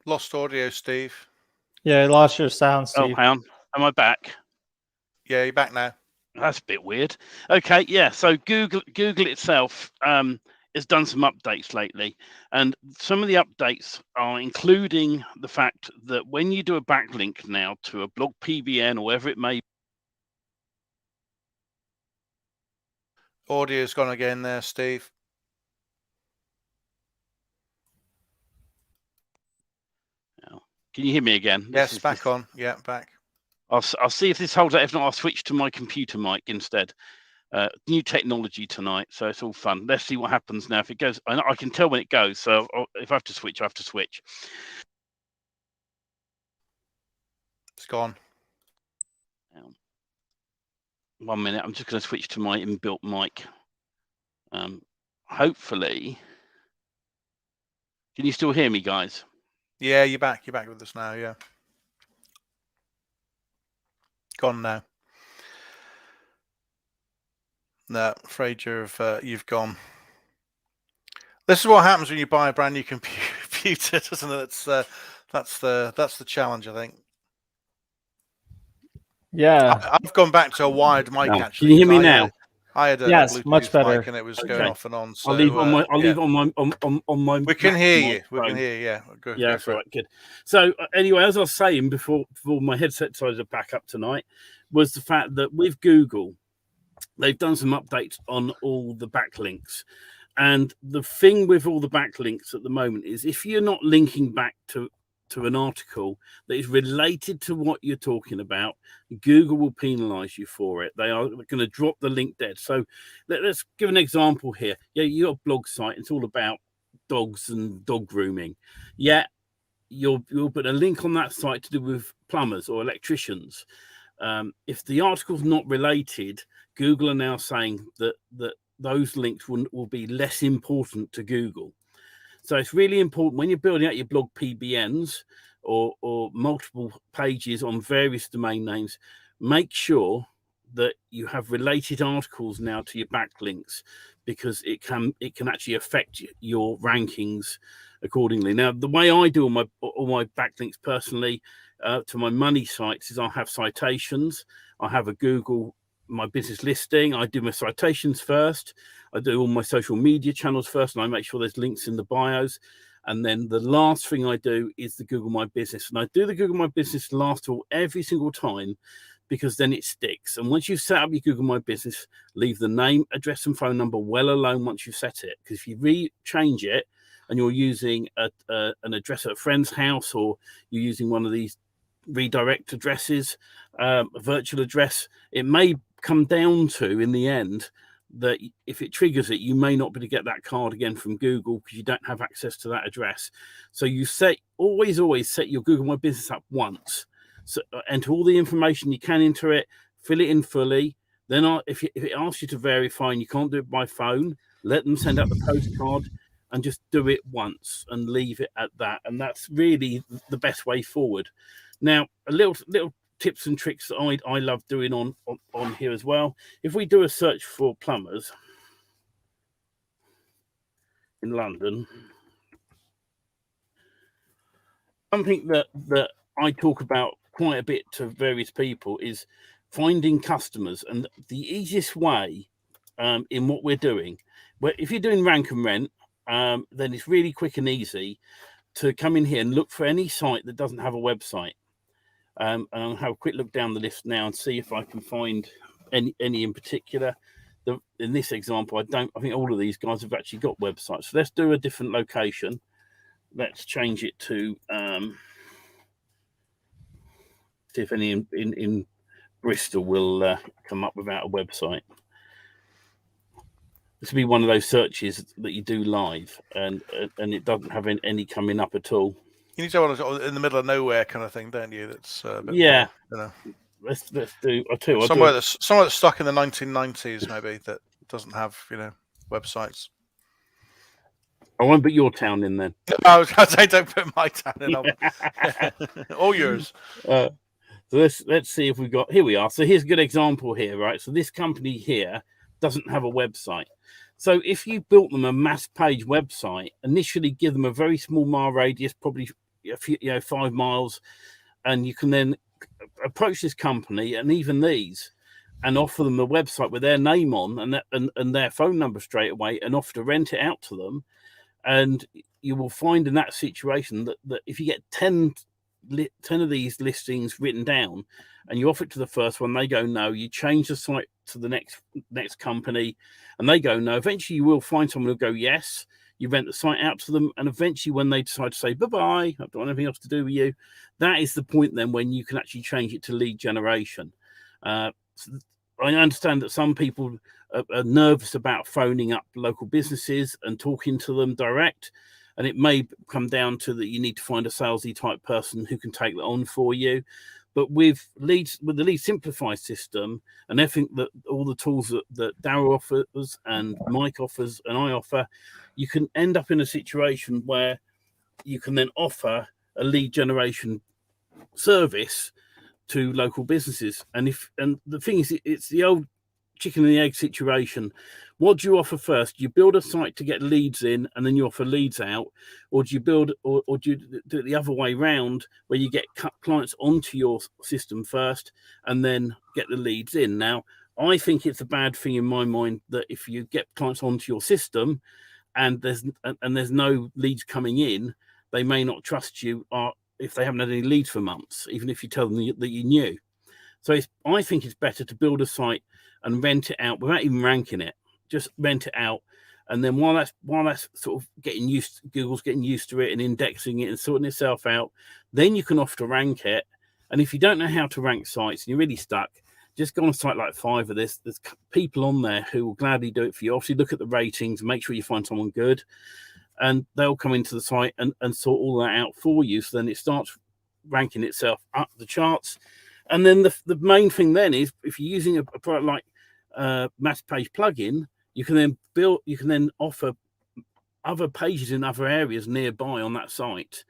Lost audio, Steve. Yeah, I lost your sound, Steve. Oh, hang on. Am I back? Yeah, you're back now. That's a bit weird. Okay, yeah. So Google itself has done some updates lately, and some of the updates are including the fact that when you do a backlink now to a blog PBN or whatever it may be, audio's gone again there, Steve. Can you hear me again? Yes, back on. Yeah, back. I'll see if this holds out. If not, I'll switch to my computer mic instead. New technology tonight, so it's all fun. Let's see what happens now. If it goes, I can tell when it goes. So if I have to switch, I have to switch. It's gone. 1 minute. I'm just going to switch to my inbuilt mic. Hopefully, can you still hear me, guys? Yeah, you're back. You're back with us now. Yeah. Gone now. No, afraid you've gone. This is what happens when you buy a brand new computer, doesn't it? That's the challenge, I think. Yeah, I've gone back to a wired mic. No. Actually, Can you hear me now? I had a yes, Bluetooth much better. mic and it was going off and on. So, I'll leave it on my. We can hear you. phone. We can hear you. Yeah. Yeah, that's right. Good. So anyway, as I was saying before my headset decided to back up tonight, was the fact that with Google, they've done some updates on all the backlinks. And the thing with all the backlinks at the moment is if you're not linking back to an article that is related to what you're talking about, Google will penalize you for it. They are going to drop the link dead. So let's give an example here. Yeah, you got a blog site. It's all about dogs and dog grooming. Yeah, you'll put a link on that site to do with plumbers or electricians. If the article's not related, Google are now saying that those links will be less important to Google. So it's really important when you're building out your blog PBNs or multiple pages on various domain names, make sure that you have related articles now to your backlinks, because it can actually affect your rankings accordingly. Now, the way I do all my backlinks personally to my money sites is I have citations. I have a Google My Business listing. I do my citations first. I do all my social media channels first, and I make sure there's links in the bios. And then the last thing I do is the Google My Business. And I do the Google My Business last of all every single time, because then it sticks. And once you've set up your Google My Business, leave the name, address, and phone number well alone once you've set it. Because if you change it and you're using an address at a friend's house, or you're using one of these redirect addresses, a virtual address, it may come down to, in the end, that if it triggers it, you may not be able to get that card again from Google because you don't have access to that address. So you always set your Google My Business up once. So enter all the information you can into it, fill it in fully. Then if it asks you to verify and you can't do it by phone, let them send out the postcard and just do it once and leave it at that. And that's really the best way forward. Now, a little tips and tricks that I love doing on here as well. If we do a search for plumbers in London, something that I talk about quite a bit to various people is finding customers. And the easiest way in what we're doing, if you're doing rank and rent, then it's really quick and easy to come in here and look for any site that doesn't have a website. And I'll have a quick look down the list now and see if I can find any in particular. In this example, I think all of these guys have actually got websites. So let's do a different location. Let's change it to see if any in Bristol will come up without a website. This will be one of those searches that you do live, and it doesn't have any coming up at all. You need to one in the middle of nowhere kind of thing, don't you? That's a bit yeah. More, Let's do. I'll somewhere that's stuck in the 1990s, maybe, that doesn't have websites. I won't put your town in then. I was going to say, don't put my town in. All yours. So let's see if we've got. Here we are. So here's a good example here, right? So this company here doesn't have a website. So if you built them a mass page website, initially give them a very small mile radius, probably 5 miles, and you can then approach this company and even these and offer them a website with their name on and their phone number straight away, and offer to rent it out to them. And you will find in that situation that if you get 10 of these listings written down and you offer it to the first one, they go no. You change the site to the next company and they go no. Eventually you will find someone who'll go yes. You rent the site out to them, and eventually when they decide to say bye-bye, I don't want anything else to do with you, that is the point then when you can actually change it to lead generation. So I understand that some people are nervous about phoning up local businesses and talking to them direct, and it may come down to that you need to find a salesy type person who can take that on for you. But with the Lead Simplify system and everything that all the tools that Daryl offers and Mike offers and I offer, you can end up in a situation where you can then offer a lead generation service to local businesses. And the thing is, it's the old chicken and the egg situation. What do you offer first? Do you build a site to get leads in and then you offer leads out, or do you build or do you do it the other way round where you get clients onto your system first and then get the leads in? Now, I think it's a bad thing in my mind that if you get clients onto your system and there's no leads coming in, they may not trust you if they haven't had any leads for months, even if you tell them that you knew. So I think it's better to build a site and rent it out without even ranking it. Just rent it out, and then while that's sort of Google's getting used to it and indexing it and sorting itself out, then you can offer to rank it. And if you don't know how to rank sites and you're really stuck, just go on a site like Fiverr. There's people on there who will gladly do it for you. Obviously, look at the ratings and make sure you find someone good. and they'll come into the site and sort all that out for you. So then it starts ranking itself up the charts. And then the main thing then is, if you're using a product like Mass Page plugin, you can then offer other pages in other areas nearby on that site.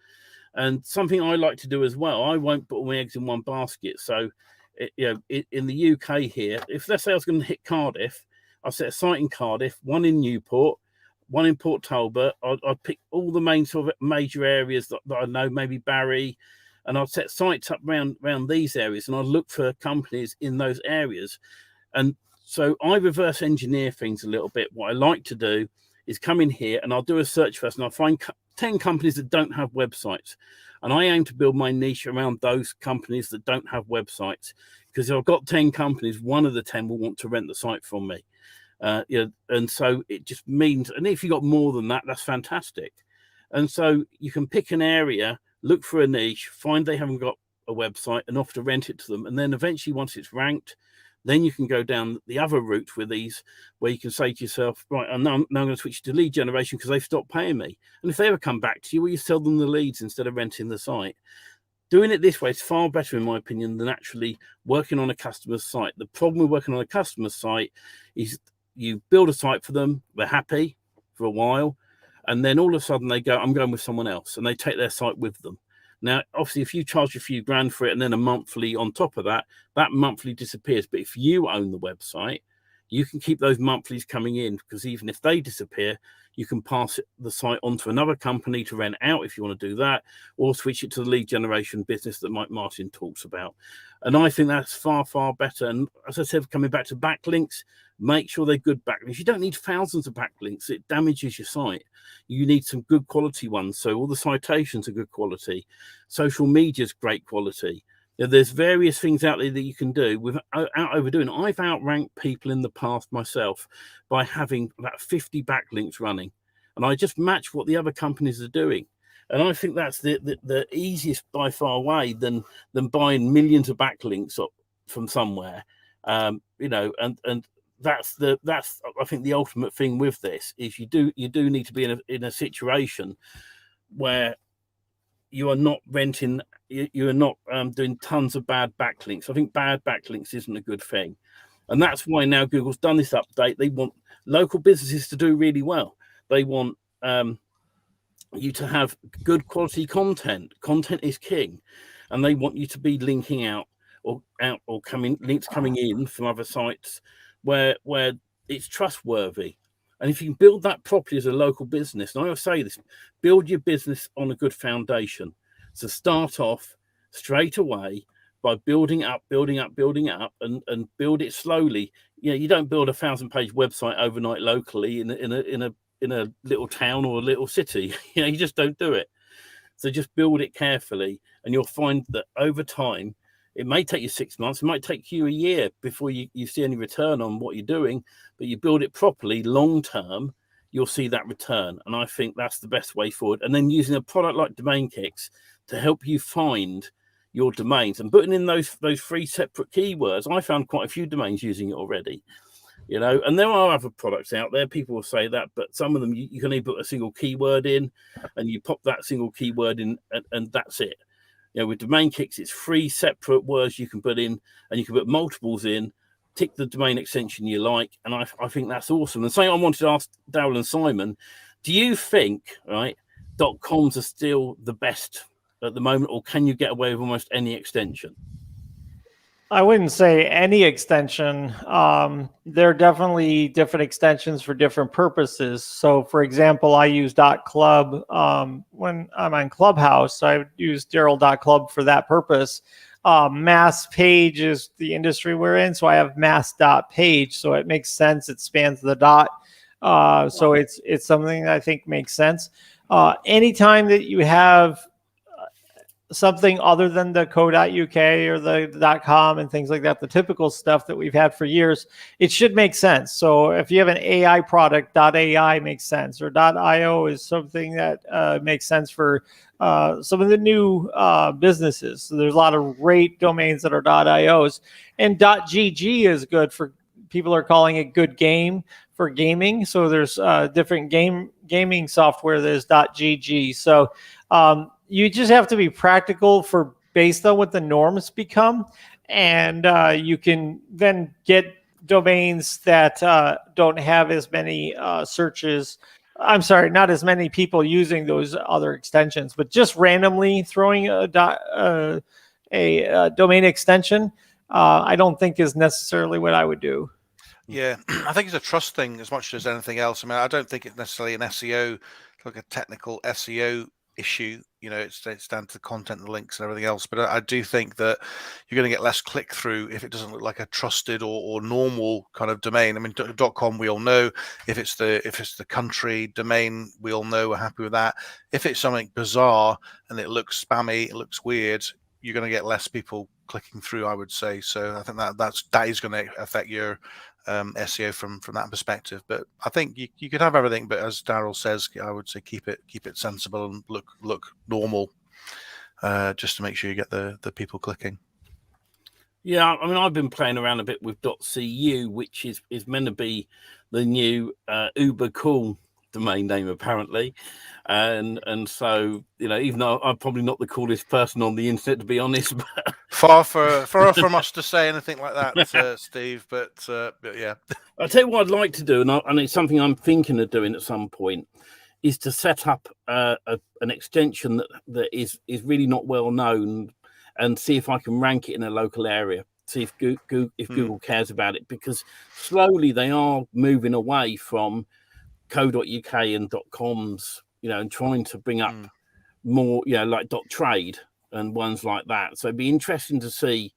And something I like to do as well, I won't put all my eggs in one basket. So, in the UK here, if let's say I was going to hit Cardiff, I'll set a site in Cardiff, one in Newport, one in Port Talbot. I'd pick all the main sort of major areas that I know, maybe Barry, and I'd set sites up around these areas, and I'd look for companies in those areas. And so I reverse engineer things a little bit. What I like to do is come in here and I'll do a search first, and I'll find 10 companies that don't have websites. And I aim to build my niche around those companies that don't have websites, because if I've got 10 companies, one of the 10 will want to rent the site from me. And so it just means, and if you've got more than that, that's fantastic. And so you can pick an area, look for a niche, find they haven't got a website, and offer to rent it to them. And then eventually, once it's ranked, then you can go down the other route with these, where you can say to yourself, right, now I'm going to switch to lead generation because they've stopped paying me. And if they ever come back to you, well, you sell them the leads instead of renting the site. Doing it this way is far better, in my opinion, than actually working on a customer's site. The problem with working on a customer's site is you build a site for them, they're happy for a while, and then all of a sudden they go, I'm going with someone else, and they take their site with them. Now, obviously, if you charge a few grand for it and then a monthly on top of that, that monthly disappears. But if you own the website, you can keep those monthlies coming in, because even if they disappear, you can pass the site on to another company to rent out if you want to do that, or switch it to the lead generation business that Mike Martin talks about. And I think that's far, far better. And as I said, coming back to backlinks, make sure they're good backlinks. You don't need thousands of backlinks. It damages your site. You need some good quality ones. So all the citations are good quality. Social media is great quality. There's various things out there that you can do without overdoing. I've outranked people in the past myself by having about 50 backlinks running, and I just match what the other companies are doing. And I think that's the easiest by far way than buying millions of backlinks from somewhere. And that's I think the ultimate thing with this is you do need to be in a situation where you are not renting, you are not doing tons of bad backlinks. I think bad backlinks isn't a good thing. And that's why now Google's done this update. They want local businesses to do really well. They want you to have good quality content. Content is king. And they want you to be linking out or links coming in from other sites where it's trustworthy. And if you can build that properly as a local business, and I always say this, build your business on a good foundation. So start off straight away by building up, and build it slowly. You don't build a 1,000-page website overnight locally in a little town or a little city. You just don't do it. So just build it carefully, and you'll find that over time, it may take you 6 months, it might take you a year before you see any return on what you're doing, but you build it properly, long term, you'll see that return. And I think that's the best way forward. And then using a product like Domain Kicks to help you find your domains and putting in those 3 separate keywords. I found quite a few domains using it already, and there are other products out there. People will say that, but some of them you can only put a single keyword in, and you pop that single keyword in, and that's it. With Domain Kicks, it's 3 separate words you can put in, and you can put multiples in, tick the domain extension you like, and I think that's awesome. And something I wanted to ask Daryl and Simon, do you think, .coms are still the best at the moment, or can you get away with almost any extension? I wouldn't say any extension. There are definitely different extensions for different purposes. So, for example, I use .club when I'm on Clubhouse. So I use Daryl.club for that purpose. Mass page is the industry we're in, so I have mass.page. So it makes sense. It spans the dot. So it's something that I think makes sense. Anytime that you have something other than the .co.uk or the .com and things like that, the typical stuff that we've had for years, it should make sense. So if you have an AI product, .ai makes sense, or .io is something that makes sense for some of the new businesses. So there's a lot of great domains that are .ios, and .gg is good for people are calling it good game for gaming. So there's different gaming software. There's .gg. So you just have to be practical for based on what the norms become, and you can then get domains that don't have as many searches. I'm sorry, not as many people using those other extensions, but just randomly throwing a domain extension, I don't think is necessarily what I would do. Yeah, I think it's a trust thing as much as anything else. I mean, I don't think it's necessarily an SEO, like a technical SEO issue. You know, it's down to the content, the links, and everything else. But I do think that you're going to get less click through if it doesn't look like a trusted or normal kind of domain. I mean, .com we all know. If it's the country domain, we all know we're happy with that. If it's something bizarre and it looks spammy, it looks weird, you're going to get less people clicking through, I would say. So I think that is going to affect your SEO from that perspective. But I think you could have everything, but as Daryl says, I would say keep it sensible and look normal, just to make sure you get the people clicking. Yeah, I mean, I've been playing around a bit with .cu, which is meant to be the new uber cool domain name apparently, and so, you know, even though I'm probably not the coolest person on the internet, to be honest, but far from us to say anything like that, Steve, but yeah, I'll tell you what I'd like to do, and it's something I'm thinking of doing at some point, is to set up an extension that is really not well known, and see if I can rank it in a local area, see if Google cares about it, because slowly they are moving away from .co.uk and .coms, you know, and trying to bring up more, you know, like .trade and ones like that. So it'd be interesting to see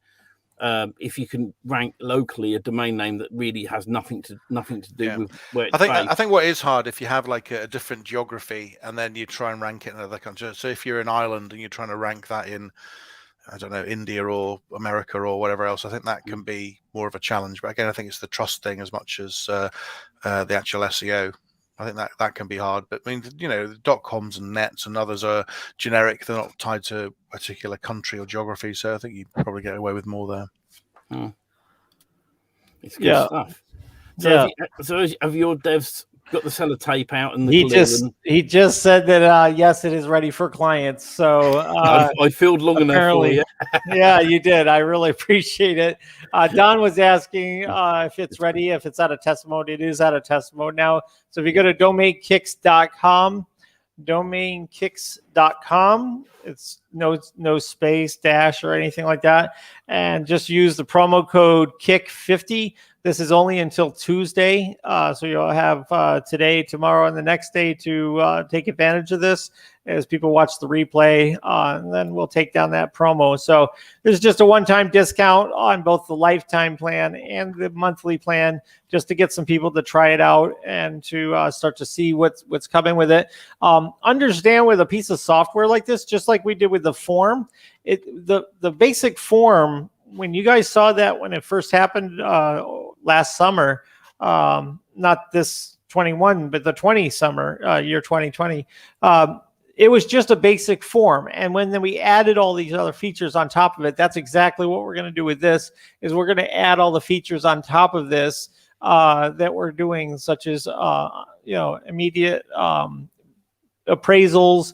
if you can rank locally a domain name that really has nothing to do with where it's based. I think what is hard, if you have like a different geography and then you try and rank it in another country. So if you're in Ireland and you're trying to rank that in, I don't know, India or America or whatever else, I think that can be more of a challenge. But again, I think it's the trust thing as much as the actual SEO. I think that can be hard. But I mean, you know, .coms and nets and others are generic. They're not tied to a particular country or geography. So I think you probably get away with more there. It's good stuff. So, have your devs got the sellotape out and the he just said that yes, it is ready for clients. So I filled long enough for you. Yeah, you did. I really appreciate it. Don was asking if it's ready, if it's out of test mode. It is out of test mode now. So if you go to domainkicks.com, it's no space, dash, or anything like that, and just use the promo code KICK50. This is only until Tuesday, so you'll have today, tomorrow, and the next day to take advantage of this as people watch the replay, and then we'll take down that promo. So there's just a one-time discount on both the lifetime plan and the monthly plan, just to get some people to try it out and to start to see what's coming with it. Understand with a piece of software like this, just like we did with the form, the basic form, when you guys saw that when it first happened last summer, not this 21, but the 20 summer, year 2020, it was just a basic form. And then we added all these other features on top of it, that's exactly what we're going to do with this, is we're going to add all the features on top of this that we're doing, such as, immediate appraisals,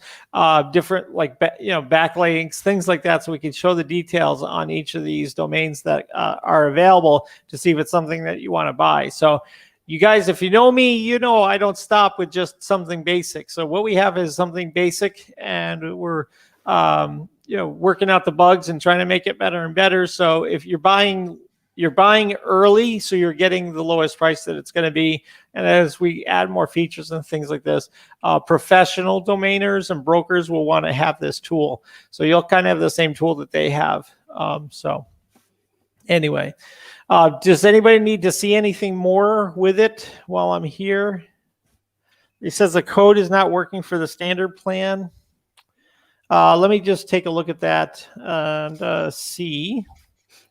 different backlinks, things like that, so we can show the details on each of these domains that are available to see if it's something that you want to buy. So you guys, if you know me, you know I don't stop with just something basic. So what we have is something basic, and we're working out the bugs and trying to make it better and better. So if you're buying early, so you're getting the lowest price that it's going to be. And as we add more features and things like this, professional domainers and brokers will want to have this tool. So you'll kind of have the same tool that they have. So anyway, does anybody need to see anything more with it while I'm here? It says the code is not working for the standard plan. Let me just take a look at that and see.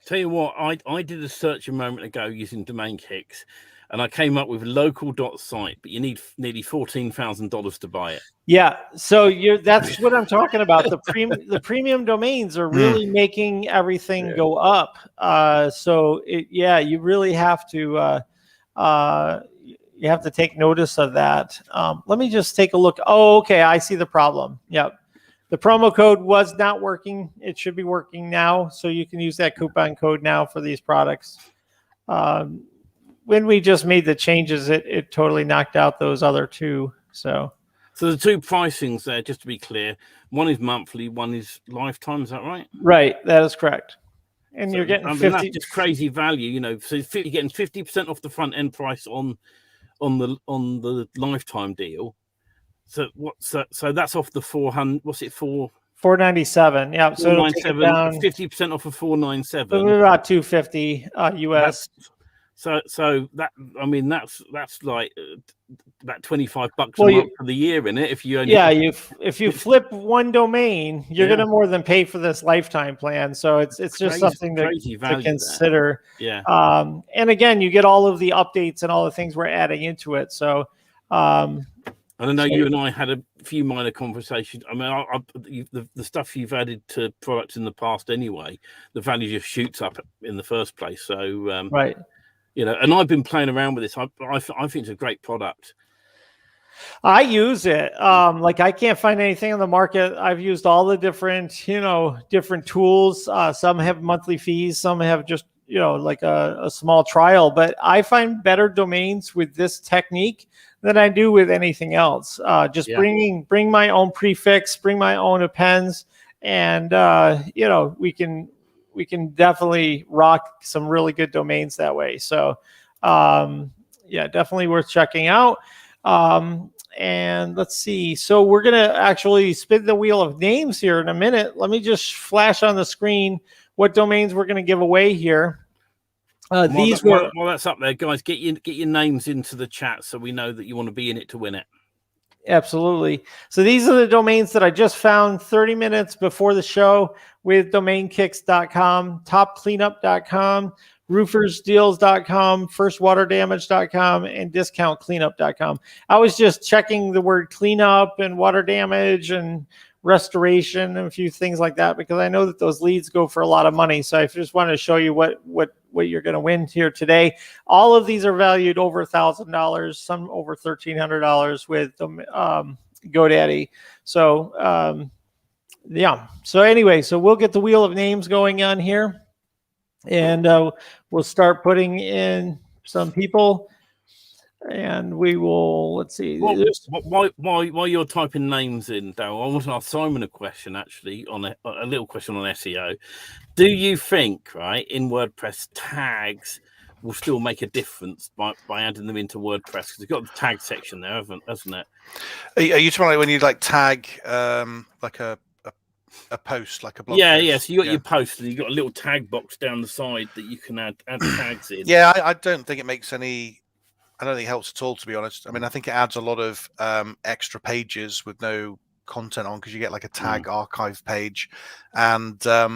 Tell you what, I did a search a moment ago using Domain Kicks, and I came up with local.site, but you need nearly $14,000 to buy it. Yeah, so that's what I'm talking about. The premium domains are really making everything go up. So you really have to take notice of that. Let me just take a look. Oh, okay, I see the problem. Yep. The promo code was not working. It should be working now. So you can use that coupon code now for these products. When we just made the changes, it totally knocked out those other two. So the two pricings there, just to be clear, one is monthly, one is lifetime. Is that right? Right. That is correct. And you're getting 50. That's just crazy value, you know. So you're getting 50% off the front end price on the lifetime deal. So so that's off the 400. What's it for? $497. Yeah. So it'll take it down 50% off of $497. About $250 US. So that, I mean, that's like about $25 a month for the year in it. If you only if you flip one domain, you're gonna more than pay for this lifetime plan. So it's just something to consider. Yeah. And again, you get all of the updates and all the things we're adding into it. So I don't know. You and I had a few minor conversations. I mean, the stuff you've added to products in the past anyway, the value just shoots up in the first place. So right. You know, and I've been playing around with this. I think it's a great product. I use it. Like I can't find anything on the market. I've used all the different tools. Some have monthly fees. Some have just, like a small trial. But I find better domains with this technique than I do with anything else. Bring my own prefix, bring my own appends, and we can definitely rock some really good domains that way. So definitely worth checking out. And let's see. So we're going to actually spin the wheel of names here in a minute. Let me just flash on the screen what domains we're going to give away here. While that's up there, guys, get your names into the chat so we know that you want to be in it to win it. Absolutely. So these are the domains that I just found 30 minutes before the show with domainkicks.com, topcleanup.com, roofersdeals.com, firstwaterdamage.com, and discountcleanup.com. I was just checking the word cleanup and water damage and restoration and a few things like that because I know that those leads go for a lot of money. So I just wanted to show you what you're going to win here today. All of these are valued over $1,000, some over $1,300 with GoDaddy. So So anyway, so we'll get the wheel of names going on here, and we'll start putting in some people. And we will, let's see. While you're typing names in, Daryl, I want to ask Simon a question, actually, on a little question on SEO. Do you think, right, in WordPress, tags will still make a difference by adding them into WordPress? Because it's got the tag section there, hasn't it? Are you talking about when you tag like a post, like a blog post? Yeah. So you got your post, and you got a little tag box down the side that you can add tags in. Yeah, I don't think it makes any. I don't think it helps at all, to be honest. I mean, I think it adds a lot of extra pages with no content on because you get like a tag archive page, and I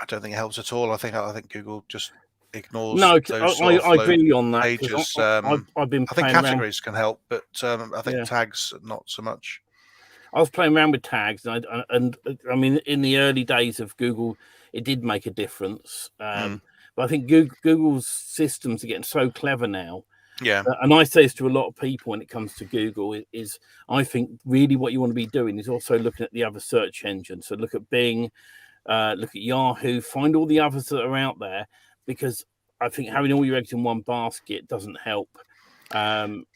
don't think it helps at all. I think Google just ignores. No, I agree on that. Pages. I've been. I think categories can help, but I think tags not so much. I was playing around with tags, and I mean, in the early days of Google, it did make a difference. But I think Google's systems are getting so clever now. Yeah. And I say this to a lot of people when it comes to Google is I think really what you want to be doing is also looking at the other search engines. So look at Bing, look at Yahoo, find all the others that are out there, because I think having all your eggs in one basket doesn't help. And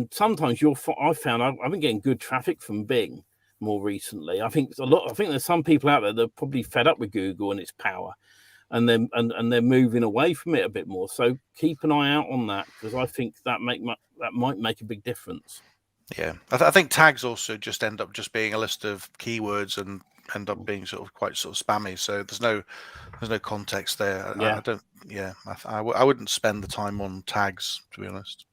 sometimes I found I've been getting good traffic from Bing more recently. I think there's some people out there that are probably fed up with Google and its power. And they're moving away from it a bit more. So keep an eye out on that, because I think that might make a big difference. Yeah, I think tags also just end up just being a list of keywords and end up being quite spammy. So there's no context there. Yeah. I wouldn't spend the time on tags, to be honest.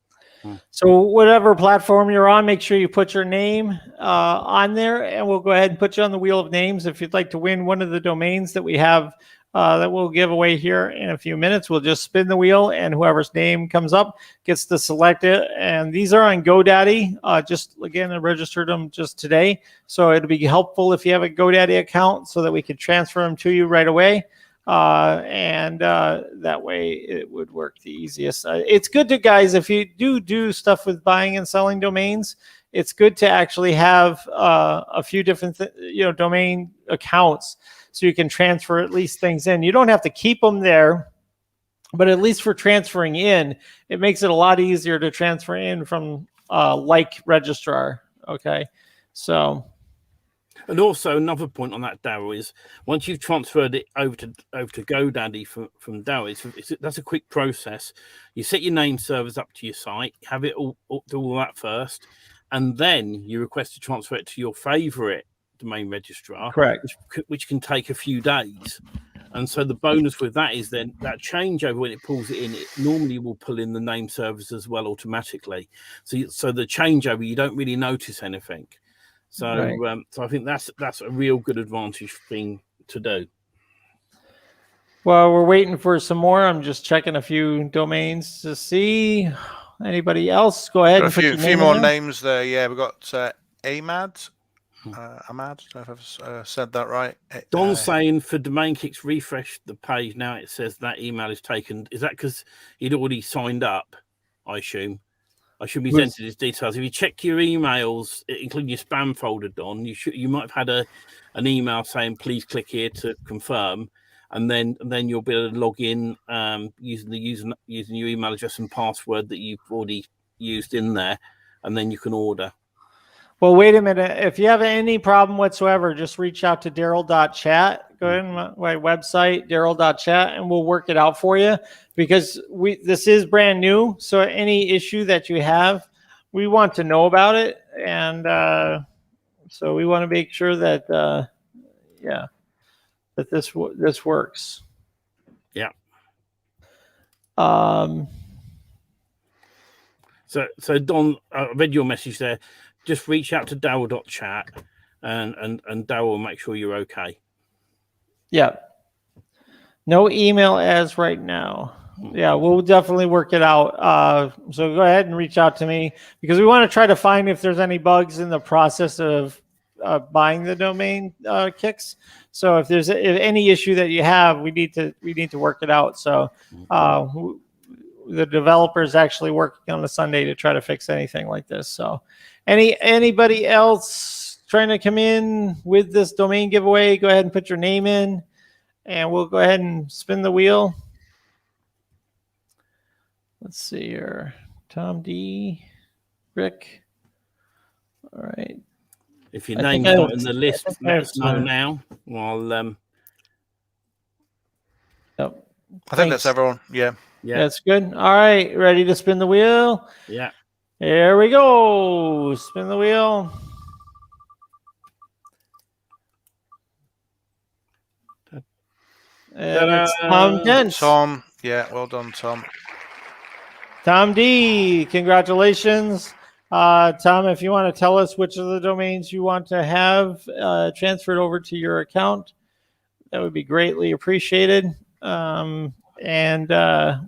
So whatever platform you're on, make sure you put your name on there, and we'll go ahead and put you on the wheel of names if you'd like to win one of the domains that we have that we'll give away here in a few minutes. We'll just spin the wheel, and whoever's name comes up gets to select it. And these are on GoDaddy. Just again, I registered them just today, so it'll be helpful if you have a GoDaddy account so that we could transfer them to you right away. And that way it would work the easiest. It's good to, guys, if you do stuff with buying and selling domains, it's good to actually have a few different domain accounts, so you can transfer at least things in. You don't have to keep them there, but at least for transferring in, it makes it a lot easier to transfer in from like registrar. Okay, so. And also another point on that, Daryl, is once you've transferred it over to GoDaddy from Daryl, that's a quick process. You set your name servers up to your site, have it all do all that first, and then you request to transfer it to your favorite domain registrar, correct, which can take a few days. And so the bonus with that is then that changeover, when it pulls it in, it normally will pull in the name servers as well automatically. So the changeover, you don't really notice anything. So, right. So I think that's a real good advantage thing to do. Well, we're waiting for some more. I'm just checking a few domains to see anybody else. Go ahead. Got a few more names there. Yeah, we've got Ahmad. Ahmad, I don't know if I've said that right. Don's saying for domain kicks, refresh the page. Now it says that email is taken. Is that because he'd already signed up? I assume he's entered his details. If you check your emails, including your spam folder, Don, you might have had an email saying please click here to confirm, and then you'll be able to log in using your email address and password that you've already used in there, and then you can order. Well, wait a minute. If you have any problem whatsoever, just reach out to Daryl.chat. Go ahead on my website, Daryl.chat, and we'll work it out for you, because this is brand new. So any issue that you have, we want to know about it. And so we want to make sure that, that this works. Yeah. So Don, I read your message there. Just reach out to Daryl.chat and Daryl will make sure you're okay. Yeah. No email as right now. Yeah, we'll definitely work it out. So go ahead and reach out to me, because we want to try to find if there's any bugs in the process of buying the domain kicks. So if there's any issue that you have, we need to work it out. So the developer is actually working on a Sunday to try to fix anything like this. So anybody else trying to come in with this domain giveaway, go ahead and put your name in, and we'll go ahead and spin the wheel. Let's see here. Tom D. Rick. All right. If your name's not in the list, let us know now. Well, yep. I think that's everyone. Yeah. That's good. All right. Ready to spin the wheel? Yeah. Here we go. Spin the wheel. And it's Tom Dent. Tom. Yeah. Well done, Tom. Tom D. Congratulations. Tom, if you want to tell us which of the domains you want to have transferred over to your account, that would be greatly appreciated. And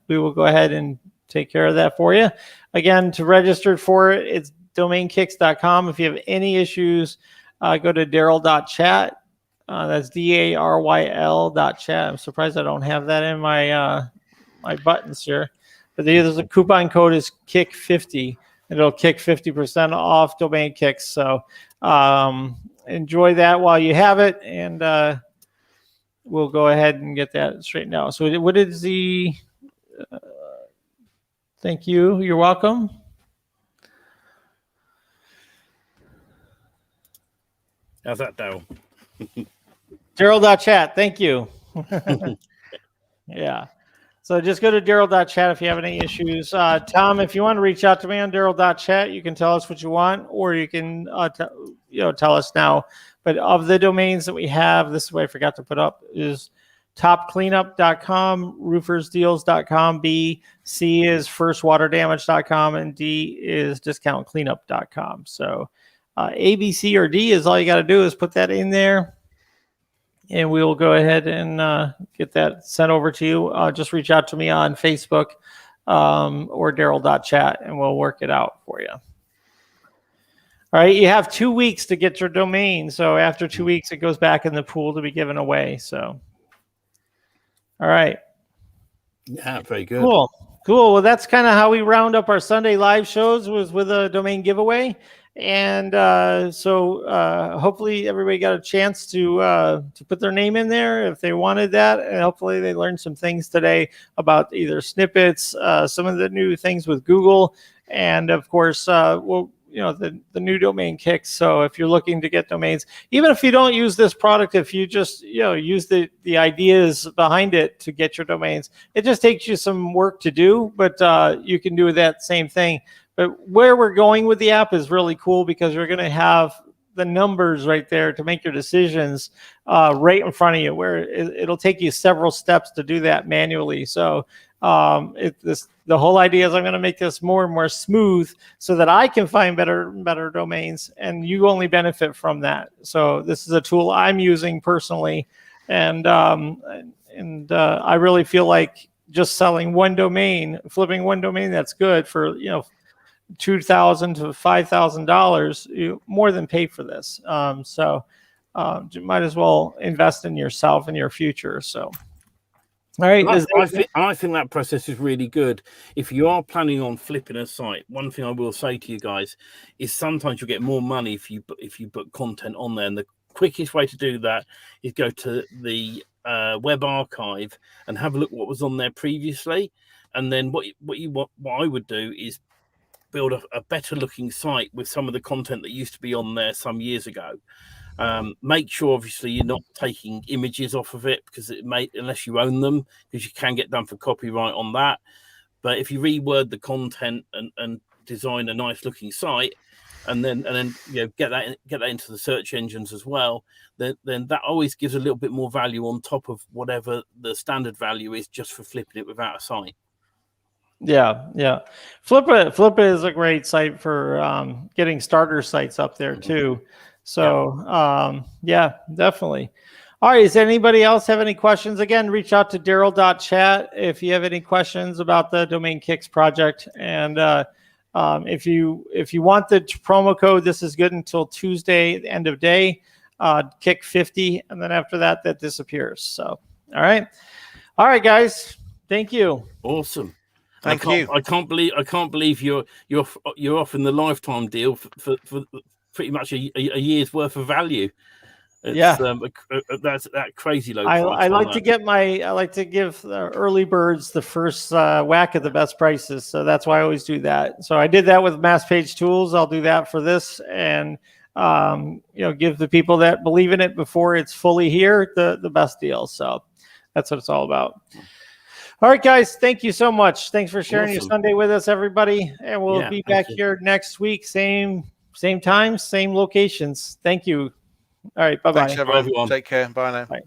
we will go ahead and take care of that for you. Again, to register for it, it's domainkicks.com. If you have any issues, go to Daryl.chat. That's DARYL.chat. I'm surprised I don't have that in my my buttons here. But there's a coupon code is KICK50. It'll kick 50% off domain kicks. So enjoy that while you have it, and we'll go ahead and get that straightened out. So what is the... thank you. You're welcome. How's that, Daryl? Daryl.chat. Thank you. Yeah. So just go to Daryl.chat if you have any issues. Tom, if you want to reach out to me on Daryl.chat, you can tell us what you want, or you can tell us now. But of the domains that we have, this is what I forgot to put up, is topcleanup.com, roofersdeals.com, B, C is firstwaterdamage.com, and D is discountcleanup.com. So A, B, C, or D is all you got to do is put that in there, and we will go ahead and get that sent over to you. Just reach out to me on Facebook or Daryl.chat, and we'll work it out for you. All right, you have 2 weeks to get your domain. So after 2 weeks, it goes back in the pool to be given away. So, all right. Yeah, very good. Cool. Well, that's kind of how we round up our Sunday live shows, was with a domain giveaway. And so hopefully everybody got a chance to put their name in there if they wanted that. And hopefully they learned some things today about either snippets, some of the new things with Google, and of course, the new domain kicks. So if you're looking to get domains, even if you don't use this product, if you just use the ideas behind it to get your domains, it just takes you some work to do, but you can do that same thing. But where we're going with the app is really cool, because you're going to have the numbers right there to make your decisions right in front of you, where it'll take you several steps to do that manually. So the whole idea is I'm going to make this more and more smooth so that I can find better domains, and you only benefit from that. So this is a tool I'm using personally, and I really feel like just selling one domain, flipping one domain, that's good for $2,000 to $5,000, you more than pay for this. You might as well invest in yourself and your future. So. All right. I think that process is really good. If you are planning on flipping a site, one thing I will say to you guys is sometimes you'll get more money if you put content on there. And the quickest way to do that is go to the web archive and have a look what was on there previously. And then what I would do is build a better looking site with some of the content that used to be on there some years ago. Make sure obviously you're not taking images off of it, because it may, unless you own them, because you can get done for copyright on that. But if you reword the content and design a nice looking site, and then get that into the search engines as well, then that always gives a little bit more value on top of whatever the standard value is just for flipping it without a site. Yeah. Flip it is a great site for getting starter sites up there too. So yeah, definitely. All right. Does anybody else have any questions? Again, reach out to Daryl.chat if you have any questions about the Domain Kicks project. And if you want the promo code, this is good until Tuesday, the end of day, kick 50, and then after that disappears. So all right, guys. Thank you. Awesome. Thank you. I can't believe you're offering the lifetime deal for pretty much a year's worth of value. It's, that's that crazy low price. I like to give early birds the first whack at the best prices, so that's why I always do that. So I did that with Mass Page Tools. I'll do that for this, and give the people that believe in it before it's fully here the best deal. So that's what it's all about. All right, guys, thank you so much. Thanks for sharing your Sunday with us, everybody. And we'll be back here next week, same time, same locations. Thank you. All right, bye-bye. Thanks, everyone. Take care. Bye now. Bye.